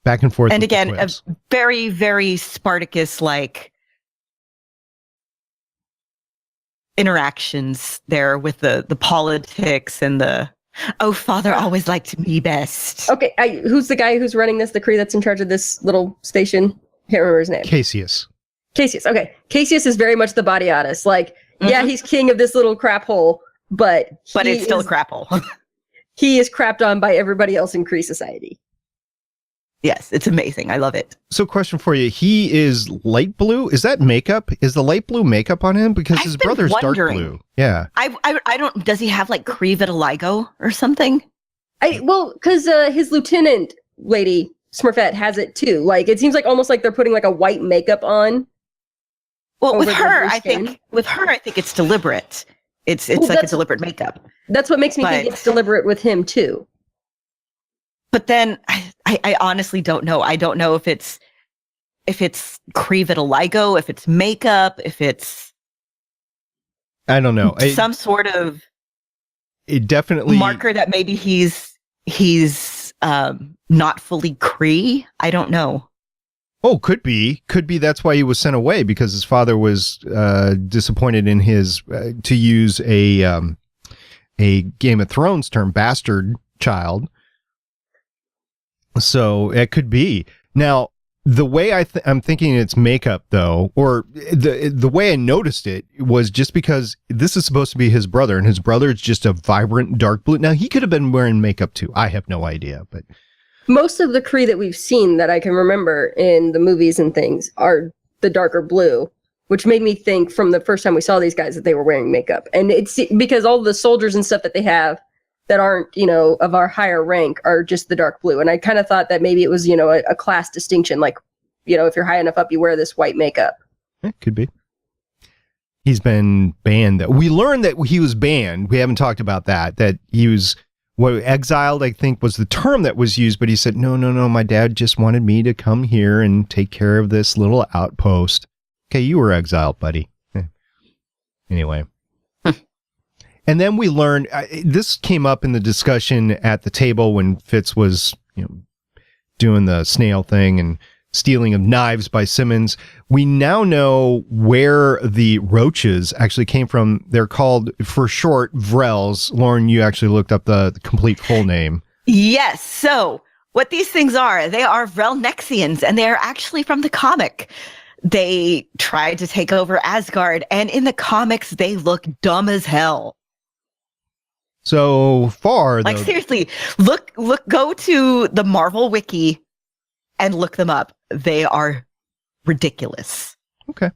Back and forth. And again, a very, very Spartacus-like interactions there with the politics and the father always liked me best. Okay, who's the guy who's running this, the Kree that's in charge of this little station? Can't remember his name. Cassius. Okay. Cassius is very much the Bodiatus. Yeah, he's king of this little crap hole, but it's still a crap hole. He is crapped on by everybody else in Kree society. Yes, it's amazing. I love it. So question for you. He is light blue. Is that makeup? Is the light blue makeup on him? Because his brother's dark blue. Yeah. I don't, does he have Kree vitiligo or something? Because his lieutenant lady, Smurfette, has it too. It seems almost like they're putting a white makeup on. Well, with her, I think it's deliberate. It's a deliberate makeup. That's what makes me think it's deliberate with him too. But then I honestly don't know. I don't know if it's Kree vitiligo, if it's makeup, if it's I don't know. Some sort of it definitely marker that maybe he's not fully Kree. I don't know. Oh, could be. Could be that's why he was sent away, because his father was disappointed in his, to use a Game of Thrones term, bastard child. So it could be. Now, the way I'm thinking it's makeup, though, or the way I noticed it was just because this is supposed to be his brother, and his brother is just a vibrant dark blue. Now, he could have been wearing makeup, too. I have no idea, but... Most of the Kree that we've seen that I can remember in the movies and things are the darker blue, which made me think from the first time we saw these guys that they were wearing makeup. And it's because all the soldiers and stuff that they have that aren't, of our higher rank are just the dark blue. And I kind of thought that maybe it was, a class distinction. Like, if you're high enough up, you wear this white makeup. It could be. He's been banned. We learned that he was banned. We haven't talked about that he was... exiled, I think, was the term that was used, but he said, no, my dad just wanted me to come here and take care of this little outpost. Okay, you were exiled, buddy. Anyway. And then we learned, this came up in the discussion at the table when Fitz was, doing the snail thing and stealing of knives by Simmons. We now know where the roaches actually came from. They're called, for short, Vrels. Lauren, you actually looked up the complete full name. Yes. So what these things are, they are Vrelnexians, and they are actually from the comic. They tried to take over Asgard, and in the comics, they look dumb as hell. So far, like, seriously, go to the Marvel wiki and look them up. They are ridiculous. Okay.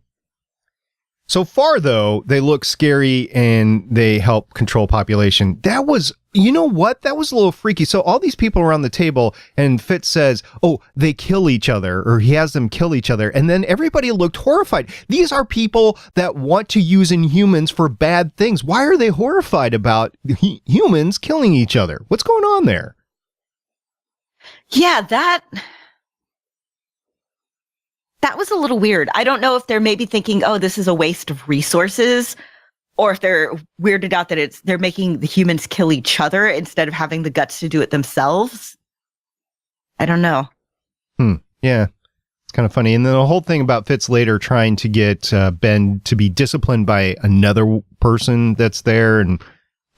So far, though, they look scary and they help control population. That was, you know what? That was a little freaky. So all these people around the table, and Fitz says, oh, they kill each other, or he has them kill each other. And then everybody looked horrified. These are people that want to use Inhumans for bad things. Why are they horrified about humans killing each other? What's going on there? Yeah, that was a little weird. I don't know if they're maybe thinking, oh, this is a waste of resources, or if they're weirded out that they're making the humans kill each other instead of having the guts to do it themselves. I don't know. Yeah. It's kind of funny. And then the whole thing about Fitz later trying to get Ben to be disciplined by another person that's there. And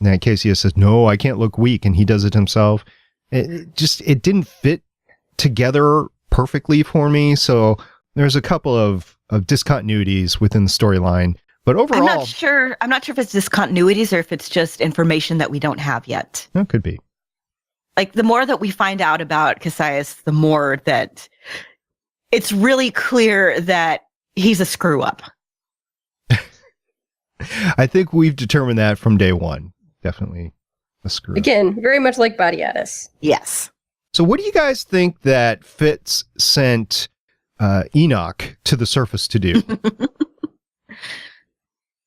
in that case, he says, no, I can't look weak. And he does it himself. It didn't fit together perfectly for me. So there's a couple of discontinuities within the storyline, but overall, I'm not sure if it's discontinuities or if it's just information that we don't have yet. That could be. Like, the more that we find out about Cassius, the more that it's really clear that he's a screw up. I think we've determined that from day one. Definitely a screw up. Again, very much like Badiatus. Yes. So what do you guys think that Fitz sent Enoch to the surface to do?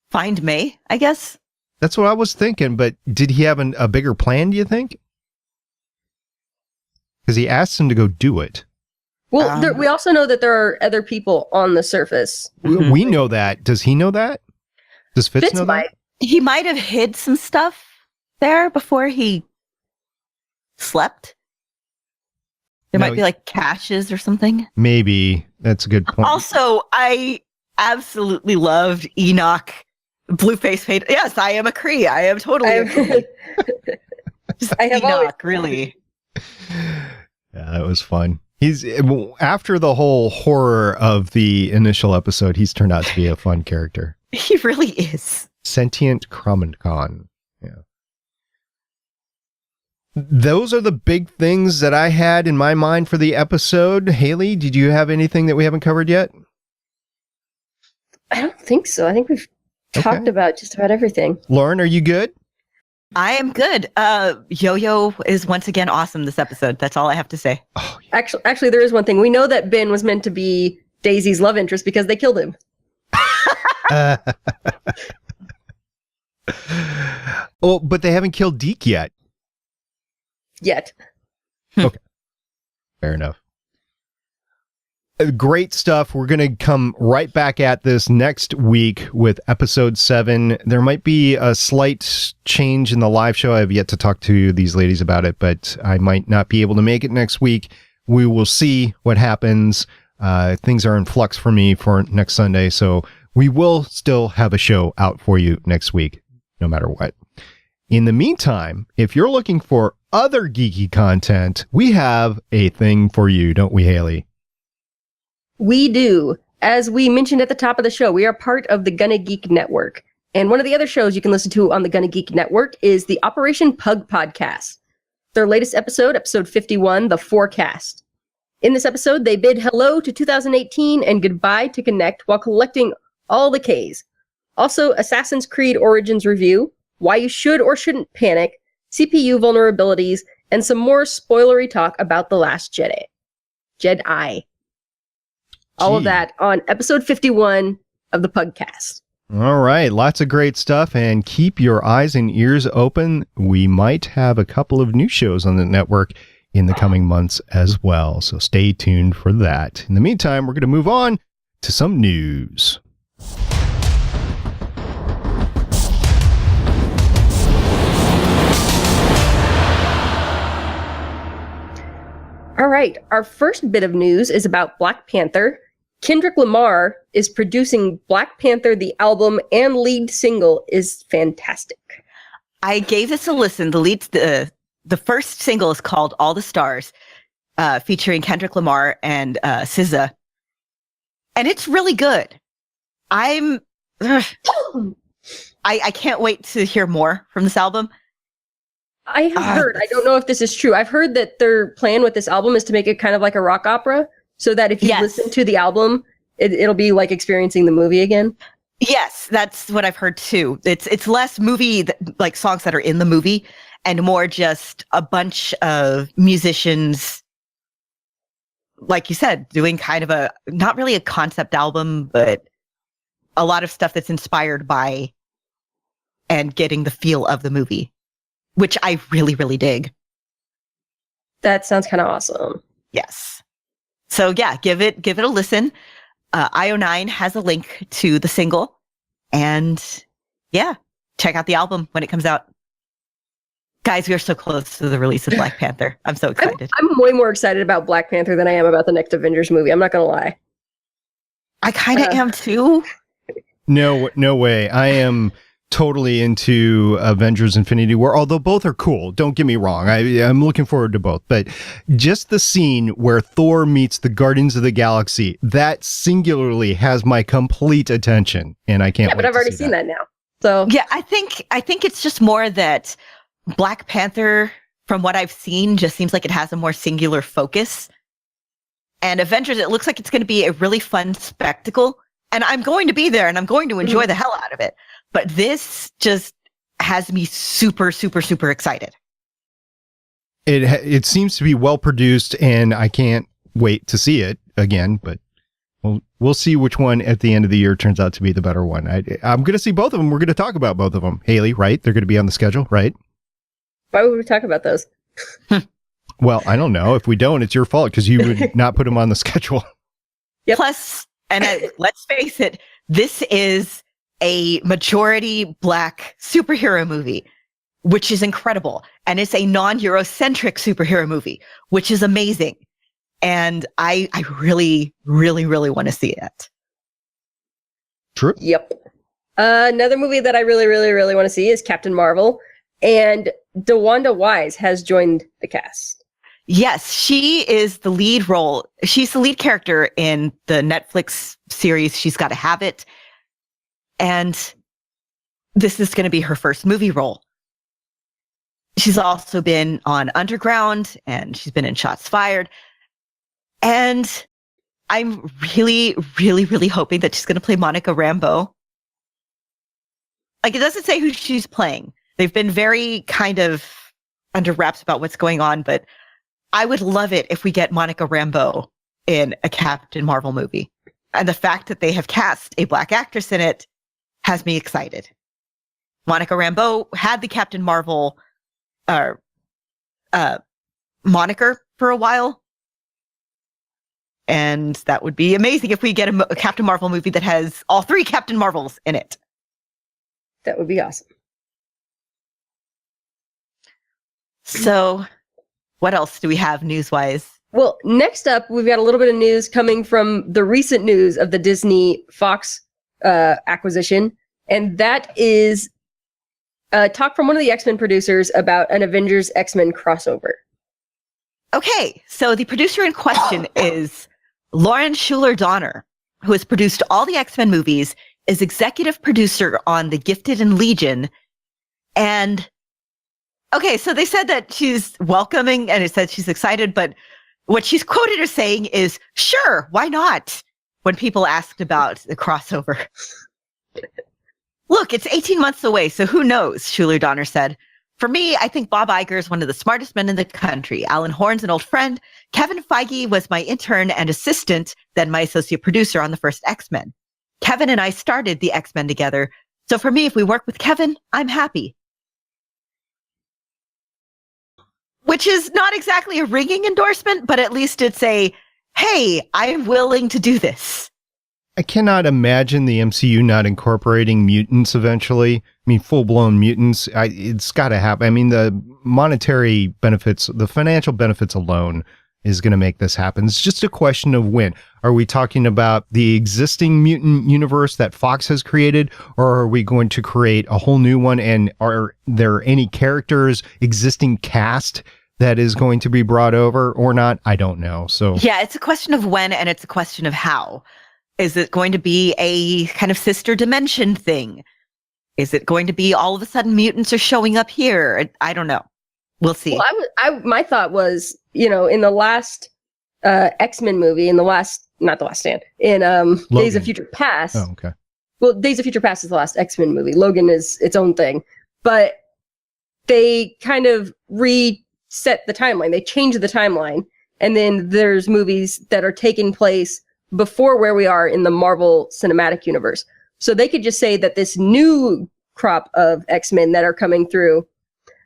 Find May, I guess. That's what I was thinking, but did he have a bigger plan, do you think? Because he asked him to go do it. Well, we also know that there are other people on the surface. We know that. Does he know that? Does Fitz know that? He might have hid some stuff there before he slept. There might be like caches or something. Maybe. That's a good point. Also, I absolutely loved Enoch. Blueface paint. Yes, I am a Kree. I am totally a Kree. I have Enoch, really. Yeah, that was fun. He's, after the whole horror of the initial episode, he's turned out to be a fun character. He really is. Sentient Cromicon. Yeah. Those are the big things that I had in my mind for the episode. Haley, did you have anything that we haven't covered yet? I don't think so. I think we've talked about just about everything. Lauren, are you good? I am good. Yo-Yo is once again awesome this episode. That's all I have to say. Oh, yeah. Actually, there is one thing. We know that Ben was meant to be Daisy's love interest because they killed him. Oh, but they haven't killed Deke yet. Okay. Fair enough. Great stuff. We're going to come right back at this next week with episode 7. There might be a slight change in the live show. I have yet to talk to these ladies about it, but I might not be able to make it next week. We will see what happens. Things are in flux for me for next Sunday, so we will still have a show out for you next week, no matter what. In the meantime, if you're looking for other geeky content, we have a thing for you, don't we, Haley? We do. As we mentioned at the top of the show, we are part of the Gonna Geek Network. And one of the other shows you can listen to on the Gonna Geek Network is the Operation Pug podcast. Their latest episode, episode 51, The Forecast. In this episode, they bid hello to 2018 and goodbye to Connect while collecting all the Ks. Also, Assassin's Creed Origins review, why you should or shouldn't panic, CPU vulnerabilities, and some more spoilery talk about The Last Jedi. All of that on episode 51 of the Pugcast. All right, lots of great stuff, and keep your eyes and ears open. We might have a couple of new shows on the network in the coming months as well, so stay tuned for that. In the meantime, we're going to move on to some news. All right, our first bit of news is about Black Panther. Kendrick Lamar is producing Black Panther, the album, and lead single is fantastic. I gave this a listen. The first single is called All the Stars, featuring Kendrick Lamar and SZA. And it's really good. I can't wait to hear more from this album. I have heard, I don't know if this is true, I've heard that their plan with this album is to make it kind of like a rock opera, so that if you listen to the album, it'll be like experiencing the movie again. Yes, that's what I've heard too. It's less movie, like songs that are in the movie, and more just a bunch of musicians, like you said, doing kind of not really a concept album, but a lot of stuff that's inspired by and getting the feel of the movie, which I really, really dig. That sounds kind of awesome. Yes. So yeah, give it a listen. IO9 has a link to the single, and yeah, check out the album when it comes out. Guys, we are so close to the release of Black Panther. I'm so excited. I'm way more excited about Black Panther than I am about the next Avengers movie. I'm not going to lie. I kind of am too. No way. I am totally into Avengers Infinity War, although both are cool. Don't get me wrong. I'm looking forward to both. But just the scene where Thor meets the Guardians of the Galaxy, that singularly has my complete attention. And I can't wait. Yeah, but I've already seen that now. So yeah, I think it's just more that Black Panther, from what I've seen, just seems like it has a more singular focus. And Avengers, it looks like it's going to be a really fun spectacle. And I'm going to be there and I'm going to enjoy the hell out of it. But this just has me super, super, super excited. It seems to be well produced, and I can't wait to see it again. But we'll see which one at the end of the year turns out to be the better one. I'm going to see both of them. We're going to talk about both of them. Haley, right? They're going to be on the schedule, right? Why would we talk about those? Well, I don't know. If we don't, it's your fault because you would not put them on the schedule. Yep. Plus, and let's face it, this is a majority Black superhero movie, which is incredible. And it's a non-Eurocentric superhero movie, which is amazing. And I really, really, really want to see it. True. Yep. Another movie that I really, really, really want to see is Captain Marvel. And DeWanda Wise has joined the cast. Yes, she is the lead role. She's the lead character in the Netflix series She's Gotta Have It. And this is going to be her first movie role. She's also been on Underground, and she's been in Shots Fired. And I'm really, really, really hoping that she's going to play Monica Rambeau. Like, it doesn't say who she's playing. They've been very kind of under wraps about what's going on, but I would love it if we get Monica Rambeau in a Captain Marvel movie. And the fact that they have cast a Black actress in it has me excited. Monica Rambeau had the Captain Marvel moniker for a while. And that would be amazing if we get a Captain Marvel movie that has all three Captain Marvels in it. That would be awesome. So what else do we have news-wise Well, next up, we've got a little bit of news coming from the recent news of the Disney Fox acquisition, and that is talk from one of the X-Men producers about an Avengers X-Men crossover. Okay, so the producer in question is Lauren Schuler Donner, who has produced all the X-Men movies, is executive producer on The Gifted and Legion. And okay, so they said that she's welcoming and it said she's excited, but what she's quoted as saying is, sure, why not? When people asked about the crossover. Look, it's 18 months away, so who knows, Schuler Donner said. For me, I think Bob Iger is one of the smartest men in the country. Alan Horn's an old friend. Kevin Feige was my intern and assistant, then my associate producer on the first X-Men. Kevin and I started the X-Men together. So for me, if we work with Kevin, I'm happy. Which is not exactly a ringing endorsement, but at least it's a, hey, I'm willing to do this. I cannot imagine the MCU not incorporating mutants eventually. I mean, full-blown mutants. It's got to happen. I mean, the monetary benefits, the financial benefits alone is going to make this happen. It's just a question of when. Are we talking about the existing mutant universe that Fox has created, or are we going to create a whole new one? And are there any characters, existing cast that is going to be brought over or not? I don't know. So yeah, it's a question of when, and it's a question of how. Is it going to be a kind of sister dimension thing? Is it going to be all of a sudden mutants are showing up here? I don't know. We'll see. Well, my thought was, in the last X-Men movie, not the last stand, in Days of Future Past. Oh, okay. Well, Days of Future Past is the last X-Men movie. Logan is its own thing. But they kind of reset the timeline. They changed the timeline. And then there's movies that are taking place before where we are in the Marvel Cinematic Universe. So they could just say that this new crop of X-Men that are coming through,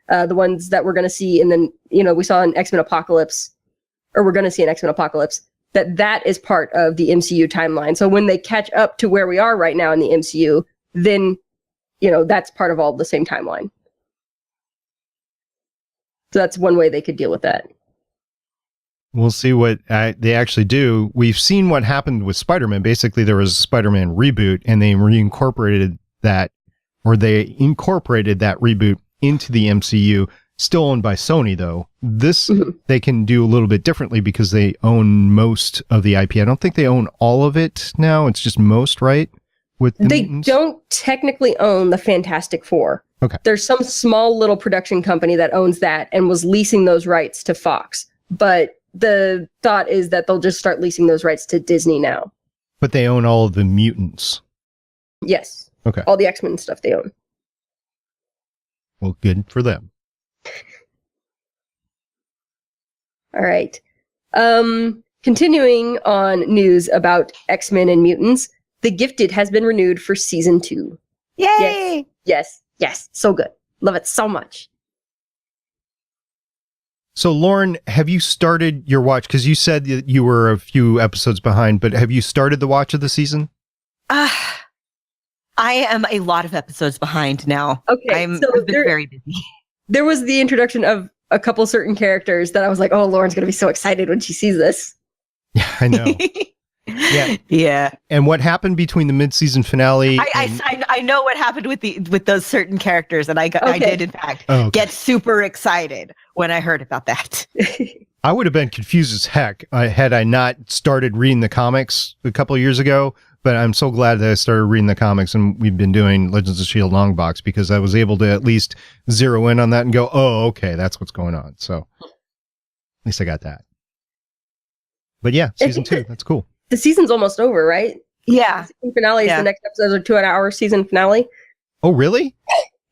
the ones that we're going to see, and then, we saw an X-Men Apocalypse, or we're going to see an X-Men Apocalypse, that is part of the MCU timeline. So when they catch up to where we are right now in the MCU, then, that's part of all the same timeline. So that's one way they could deal with that. We'll see what they actually do. We've seen what happened with Spider-Man. Basically, there was a Spider-Man reboot, and they incorporated that reboot into the MCU. Still owned by Sony, though. This, they can do a little bit differently because they own most of the IP. I don't think they own all of it now. It's just most, right? They don't technically own the Fantastic Four. Okay. There's some small little production company that owns that and was leasing those rights to Fox. But the thought is that they'll just start leasing those rights to Disney now. But they own all of the mutants. Yes. Okay. All the X-Men stuff they own. Well, good for them. All right. Continuing on news about X-Men and mutants, The Gifted has been renewed for season 2. Yay! Yes. So good. Love it so much. So, Lauren, have you started your watch? Because you said that you were a few episodes behind, but have you started the watch of the season? I am a lot of episodes behind now. Okay, I've been very busy. There was the introduction of a couple certain characters that I was like, oh, Lauren's going to be so excited when she sees this. Yeah, I know. Yeah. And what happened between the mid-season finale? I know what happened with those certain characters, and I did in fact get super excited when I heard about that. I would have been confused as heck had I not started reading the comics a couple of years ago. But I'm so glad that I started reading the comics, and we've been doing Legends of S.H.I.E.L.D. long box because I was able to at least zero in on that and go, oh, okay, that's what's going on. So at least I got that. But yeah, season 2, that's cool. The season's almost over, right? Yeah. The season finale is the next episode of a 2-hour season finale. Oh, really?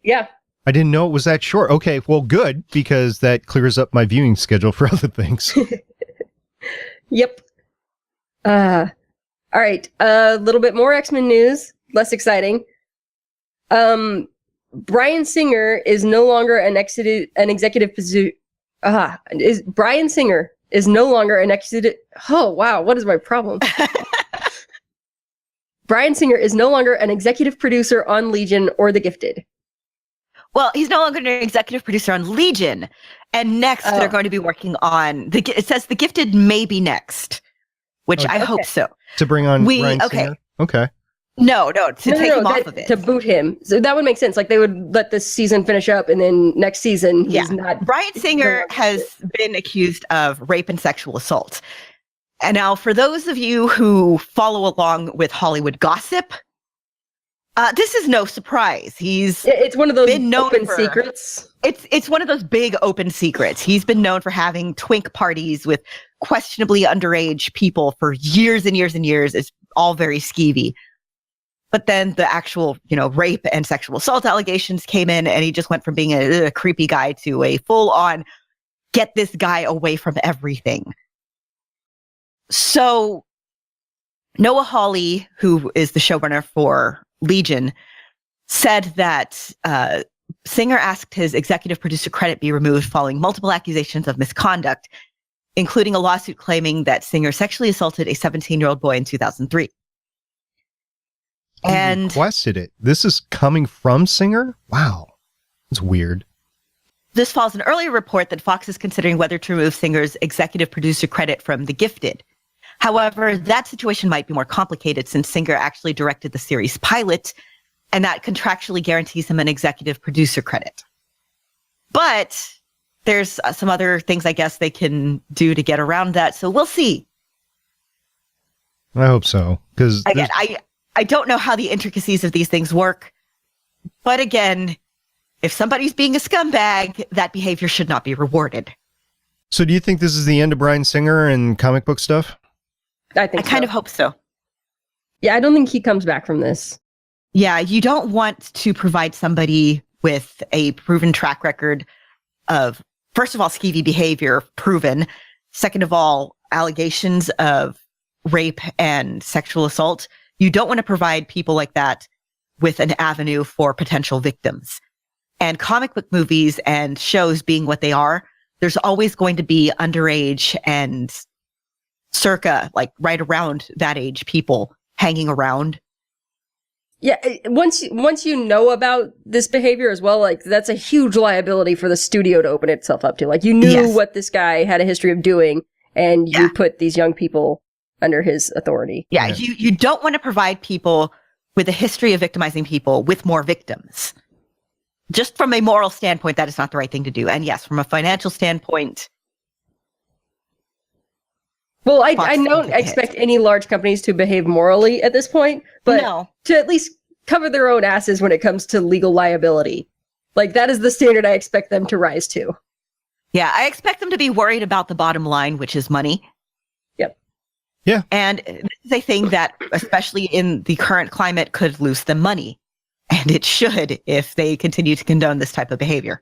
Yeah. I didn't know it was that short. Okay, well, good, because that clears up my viewing schedule for other things. Yep. All right, a little bit more X-Men news, less exciting. Bryan Singer is no longer an executive position. Bryan Singer is no longer an executive. Oh wow, what is my problem? Bryan Singer is no longer an executive producer on Legion or The Gifted. Well, he's no longer an executive producer on Legion. And next, they're going to be working on, it says The Gifted may be next, which I hope so. To bring on Ryan Singer? Okay. No, to take him off of it. To boot him. So that would make sense. Like they would let this season finish up and then next season he's not. Bryan Singer has been accused of rape and sexual assault. And now for those of you who follow along with Hollywood gossip, this is no surprise. It's one of those open secrets. It's one of those big open secrets. He's been known for having twink parties with questionably underage people for years and years and years. It's all very skeevy. But then the actual, rape and sexual assault allegations came in, and he just went from being a creepy guy to a full-on get this guy away from everything. So Noah Hawley, who is the showrunner for Legion, said that Singer asked his executive producer credit be removed following multiple accusations of misconduct, including a lawsuit claiming that Singer sexually assaulted a 17-year-old boy in 2003. And requested it. This is coming from Singer? Wow. It's weird. This follows an earlier report that Fox is considering whether to remove Singer's executive producer credit from The Gifted. However, that situation might be more complicated since Singer actually directed the series pilot, and that contractually guarantees him an executive producer credit. But there's some other things I guess they can do to get around that, so we'll see. I hope so. Because again, I don't know how the intricacies of these things work, but again, if somebody's being a scumbag, that behavior should not be rewarded. So do you think this is the end of Bryan Singer and comic book stuff? I kind of hope so. Yeah, I don't think he comes back from this. Yeah, you don't want to provide somebody with a proven track record of, first of all, skeevy behavior proven. Second of all, allegations of rape and sexual assault. You don't want to provide people like that with an avenue for potential victims. And comic book movies and shows being what they are, there's always going to be underage and circa, like right around that age people hanging around. Yeah, once you know about this behavior as well, like that's a huge liability for the studio to open itself up to. Like you knew what this guy had a history of doing, and you put these young people under his authority. Yeah, you don't want to provide people with a history of victimizing people with more victims. Just from a moral standpoint, that is not the right thing to do. And yes, from a financial standpoint. Well, I don't expect any large companies to behave morally at this point, but to at least cover their own asses when it comes to legal liability. Like that is the standard I expect them to rise to. Yeah, I expect them to be worried about the bottom line, which is money. Yep. Yeah. And this is a thing that, especially in the current climate, could lose them money. And it should if they continue to condone this type of behavior.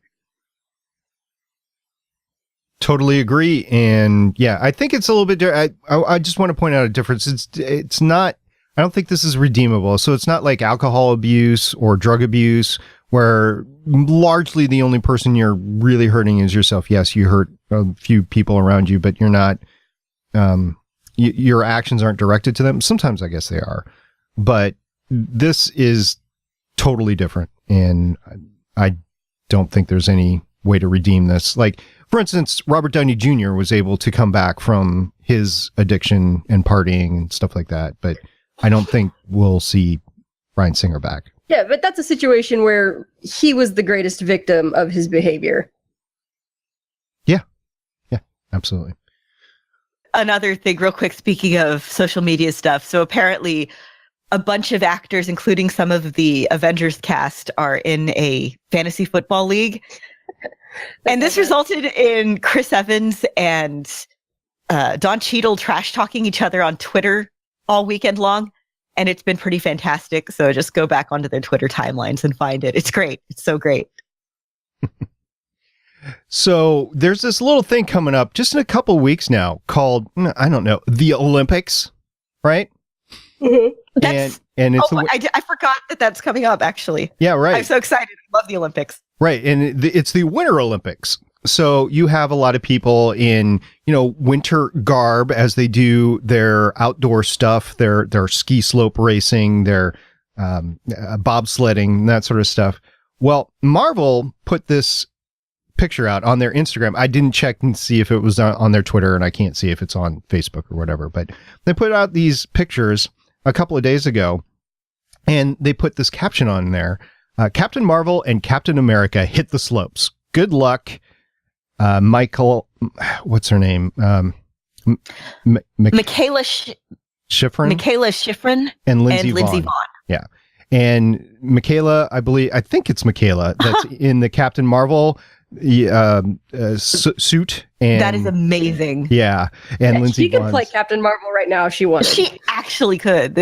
Totally agree. And yeah, I think it's a little bit different. I just want to point out a difference. It's not, I don't think this is redeemable. So it's not like alcohol abuse or drug abuse where largely the only person you're really hurting is yourself. Yes, you hurt a few people around you, but you're not, your actions aren't directed to them. Sometimes I guess they are, but this is totally different. And I don't think there's any way to redeem this. Like, for instance, Robert Downey Jr. was able to come back from his addiction and partying and stuff like that, but I don't think we'll see Bryan Singer back. Yeah, but that's a situation where he was the greatest victim of his behavior. Yeah, absolutely. Another thing real quick, speaking of social media stuff. So apparently a bunch of actors, including some of the Avengers cast, are in a fantasy football league. And this resulted in Chris Evans and Don Cheadle trash talking each other on Twitter all weekend long. And it's been pretty fantastic. So just go back onto their Twitter timelines and find it. It's great. It's so great. So there's this little thing coming up just in a couple weeks now called, I don't know, the Olympics, right? Mm-hmm. And it's I forgot that that's coming up, actually. Yeah, right. I'm so excited. I love the Olympics. Right. And it's the Winter Olympics. So you have a lot of people in, winter garb as they do their outdoor stuff, their ski slope racing, their bobsledding, that sort of stuff. Well, Marvel put this picture out on their Instagram. I didn't check and see if it was on their Twitter, and I can't see if it's on Facebook or whatever, but they put out these pictures a couple of days ago, and they put this caption on there. Captain Marvel and Captain America hit the slopes. Good luck. Michael, what's her name? Michaela Schifrin and Lindsey Vaughn. Yeah. And Michaela, I think it's Michaela that's in the Captain Marvel suit. And that is amazing. Yeah. And Lindsey she could play Captain Marvel right now if she wanted. She actually could.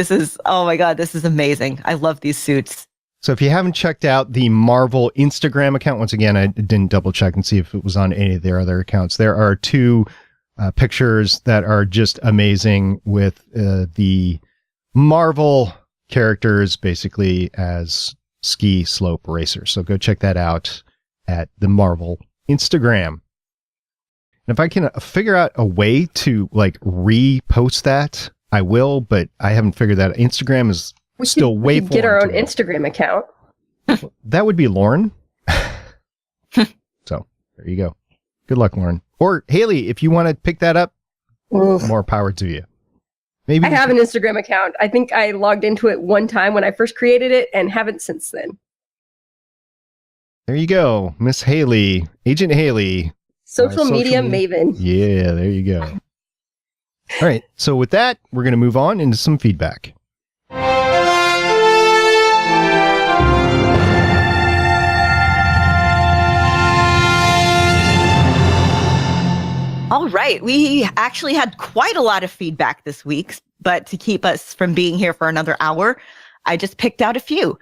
Oh my God, this is amazing. I love these suits. So if you haven't checked out the Marvel Instagram account, once again, I didn't double check and see if it was on any of their other accounts. There are two pictures that are just amazing with the Marvel characters basically as ski slope racers. So go check that out at the Marvel Instagram. And if I can figure out a way to like repost that, I will, but I haven't figured that out. Instagram is still way get our own Instagram account. That would be Lauren. So there you go. Good luck, Lauren. Or Haley, if you want to pick that up, more power to you. Maybe I have an Instagram account. I think I logged into it one time when I first created it and haven't since then. There you go, Miss Haley, Agent Haley. Social media maven. Yeah, there you go. All right. So with that, we're going to move on into some feedback. All right. We actually had quite a lot of feedback this week, but to keep us from being here for another hour, I just picked out a few.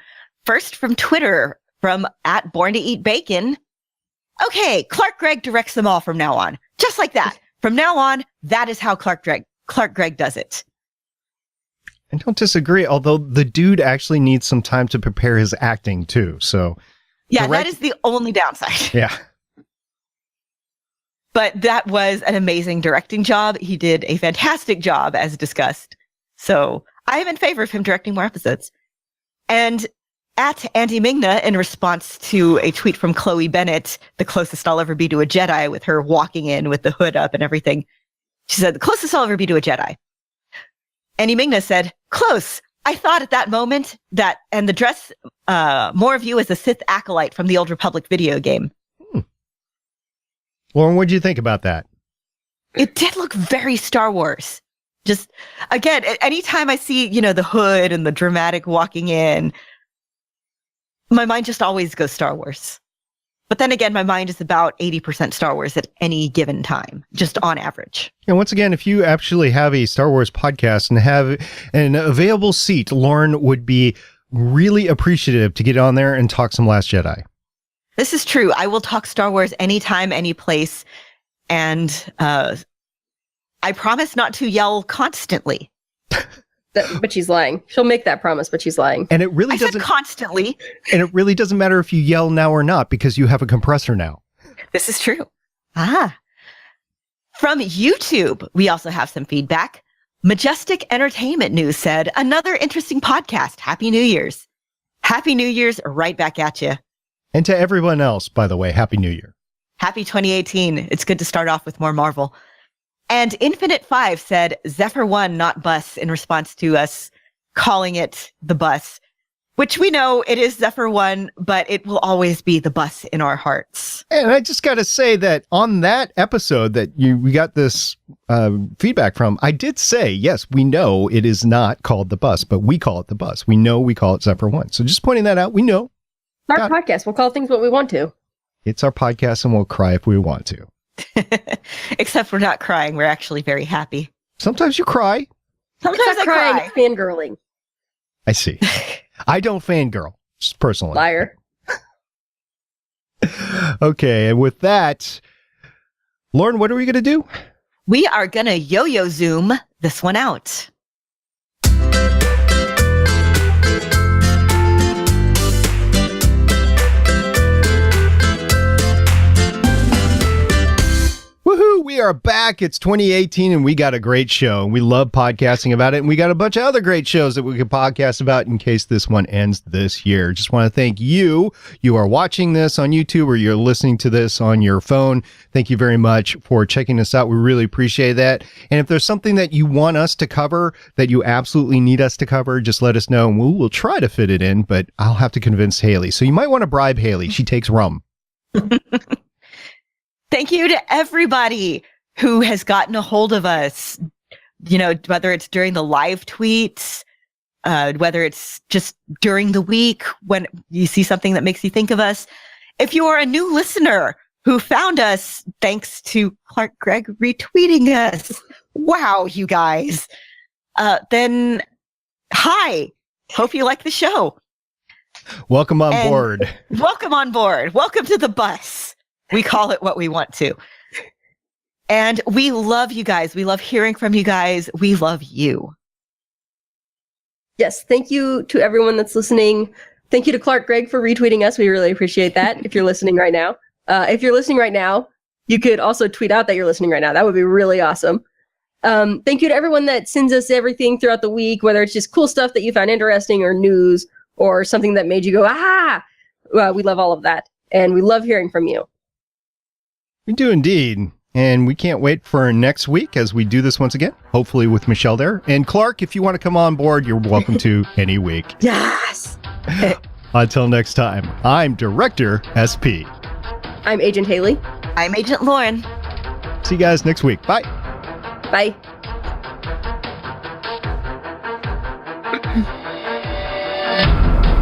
First from Twitter, from @BornToEatBacon. Okay, Clark Gregg directs them all from now on. Just like that. From now on, that is how Clark Gregg does it. I don't disagree, although the dude actually needs some time to prepare his acting too. So yeah, that is the only downside. Yeah. But that was an amazing directing job. He did a fantastic job, as discussed. So I am in favor of him directing more episodes. And @Andy Mingna, in response to a tweet from Chloe Bennett, the closest I'll ever be to a Jedi, with her walking in with the hood up and everything. She said, the closest I'll ever be to a Jedi. Andy Mingna said, close. I thought at that moment that, and the dress, more of you as a Sith acolyte from the Old Republic video game. Lauren, what did you think about that? It did look very Star Wars. Just, again, anytime I see, the hood and the dramatic walking in, my mind just always goes Star Wars. But then again, my mind is about 80% Star Wars at any given time, just on average. And once again, if you actually have a Star Wars podcast and have an available seat, Lauren would be really appreciative to get on there and talk some Last Jedi. This is true. I will talk Star Wars anytime, any place. And I promise not to yell constantly. But she's lying. She'll make that promise, but she's lying. And it really I said constantly. And it really doesn't matter if you yell now or not, because you have a compressor now. This is true. From YouTube, we also have some feedback. Majestic Entertainment News said, another interesting podcast. Happy New Year's. Happy New Year's right back at you. And to everyone else, by the way, Happy New Year. Happy 2018. It's good to start off with more Marvel. And Infinite 5 said, Zephyr 1, not bus, in response to us calling it the bus, which we know it is Zephyr 1, but it will always be the bus in our hearts. And I just got to say that on that episode that we got this feedback from, I did say, yes, we know it is not called the bus, but we call it the bus. We know we call it Zephyr 1. So just pointing that out, we know. It's our podcast. We'll call things what we want to. It's our podcast, and we'll cry if we want to. Except we're not crying. We're actually very happy. Sometimes you cry. Sometimes I cry. It's fangirling. I see. I don't fangirl, just personally. Liar. Okay, and with that, Lauren, what are we going to do? We are going to yo-yo zoom this one out. Woohoo! We We are back. It's 2018 and we got a great show. We love podcasting about it. And we got a bunch of other great shows that we could podcast about in case this one ends this year. Just want to thank you. You are watching this on YouTube or you're listening to this on your phone. Thank you very much for checking us out. We really appreciate that. And if there's something that you want us to cover that you absolutely need us to cover, just let us know and we'll try to fit it in, but I'll have to convince Haley. So you might want to bribe Haley. She takes rum. Thank you to everybody who has gotten a hold of us, you know, whether it's during the live tweets, whether it's just during the week when you see something that makes you think of us. If you are a new listener who found us thanks to Clark Gregg retweeting us, wow, you guys, then hi, hope you like the show. Welcome on board. Welcome on board. Welcome to the bus. We call it what we want to. And we love you guys. We love hearing from you guys. We love you. Yes, thank you to everyone that's listening. Thank you to Clark Gregg for retweeting us. We really appreciate that if you're listening right now. If you're listening right now, you could also tweet out that you're listening right now. That would be really awesome. Thank you to everyone that sends us everything throughout the week, whether it's just cool stuff that you found interesting or news or something that made you go, ah! We love all of that. And we love hearing from you. We do indeed. And we can't wait for next week as we do this once again, hopefully with Michelle there. And Clark, if you want to come on board, you're welcome to any week. Yes! Until next time, I'm Director SP. I'm Agent Haley. I'm Agent Lauren. See you guys next week. Bye. Bye.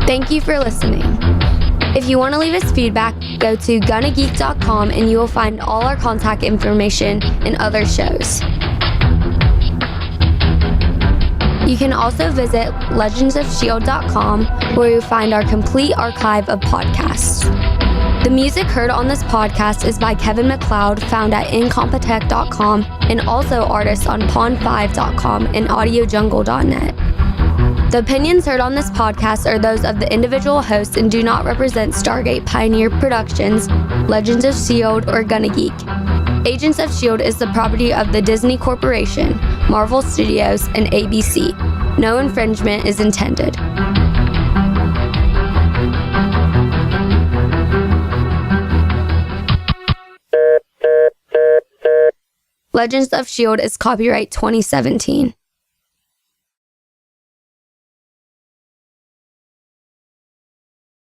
Thank you for listening. If you want to leave us feedback, go to gonnageek.com and you will find all our contact information and other shows. You can also visit legendsofshield.com where you'll find our complete archive of podcasts. The music heard on this podcast is by Kevin MacLeod, found at incompetech.com, and also artists on pond5.com and audiojungle.net. The opinions heard on this podcast are those of the individual hosts and do not represent Stargate Pioneer Productions, Legends of S.H.I.E.L.D, or Gonna Geek. Agents of S.H.I.E.L.D is the property of the Disney Corporation, Marvel Studios, and ABC. No infringement is intended. Legends of S.H.I.E.L.D is copyright 2017.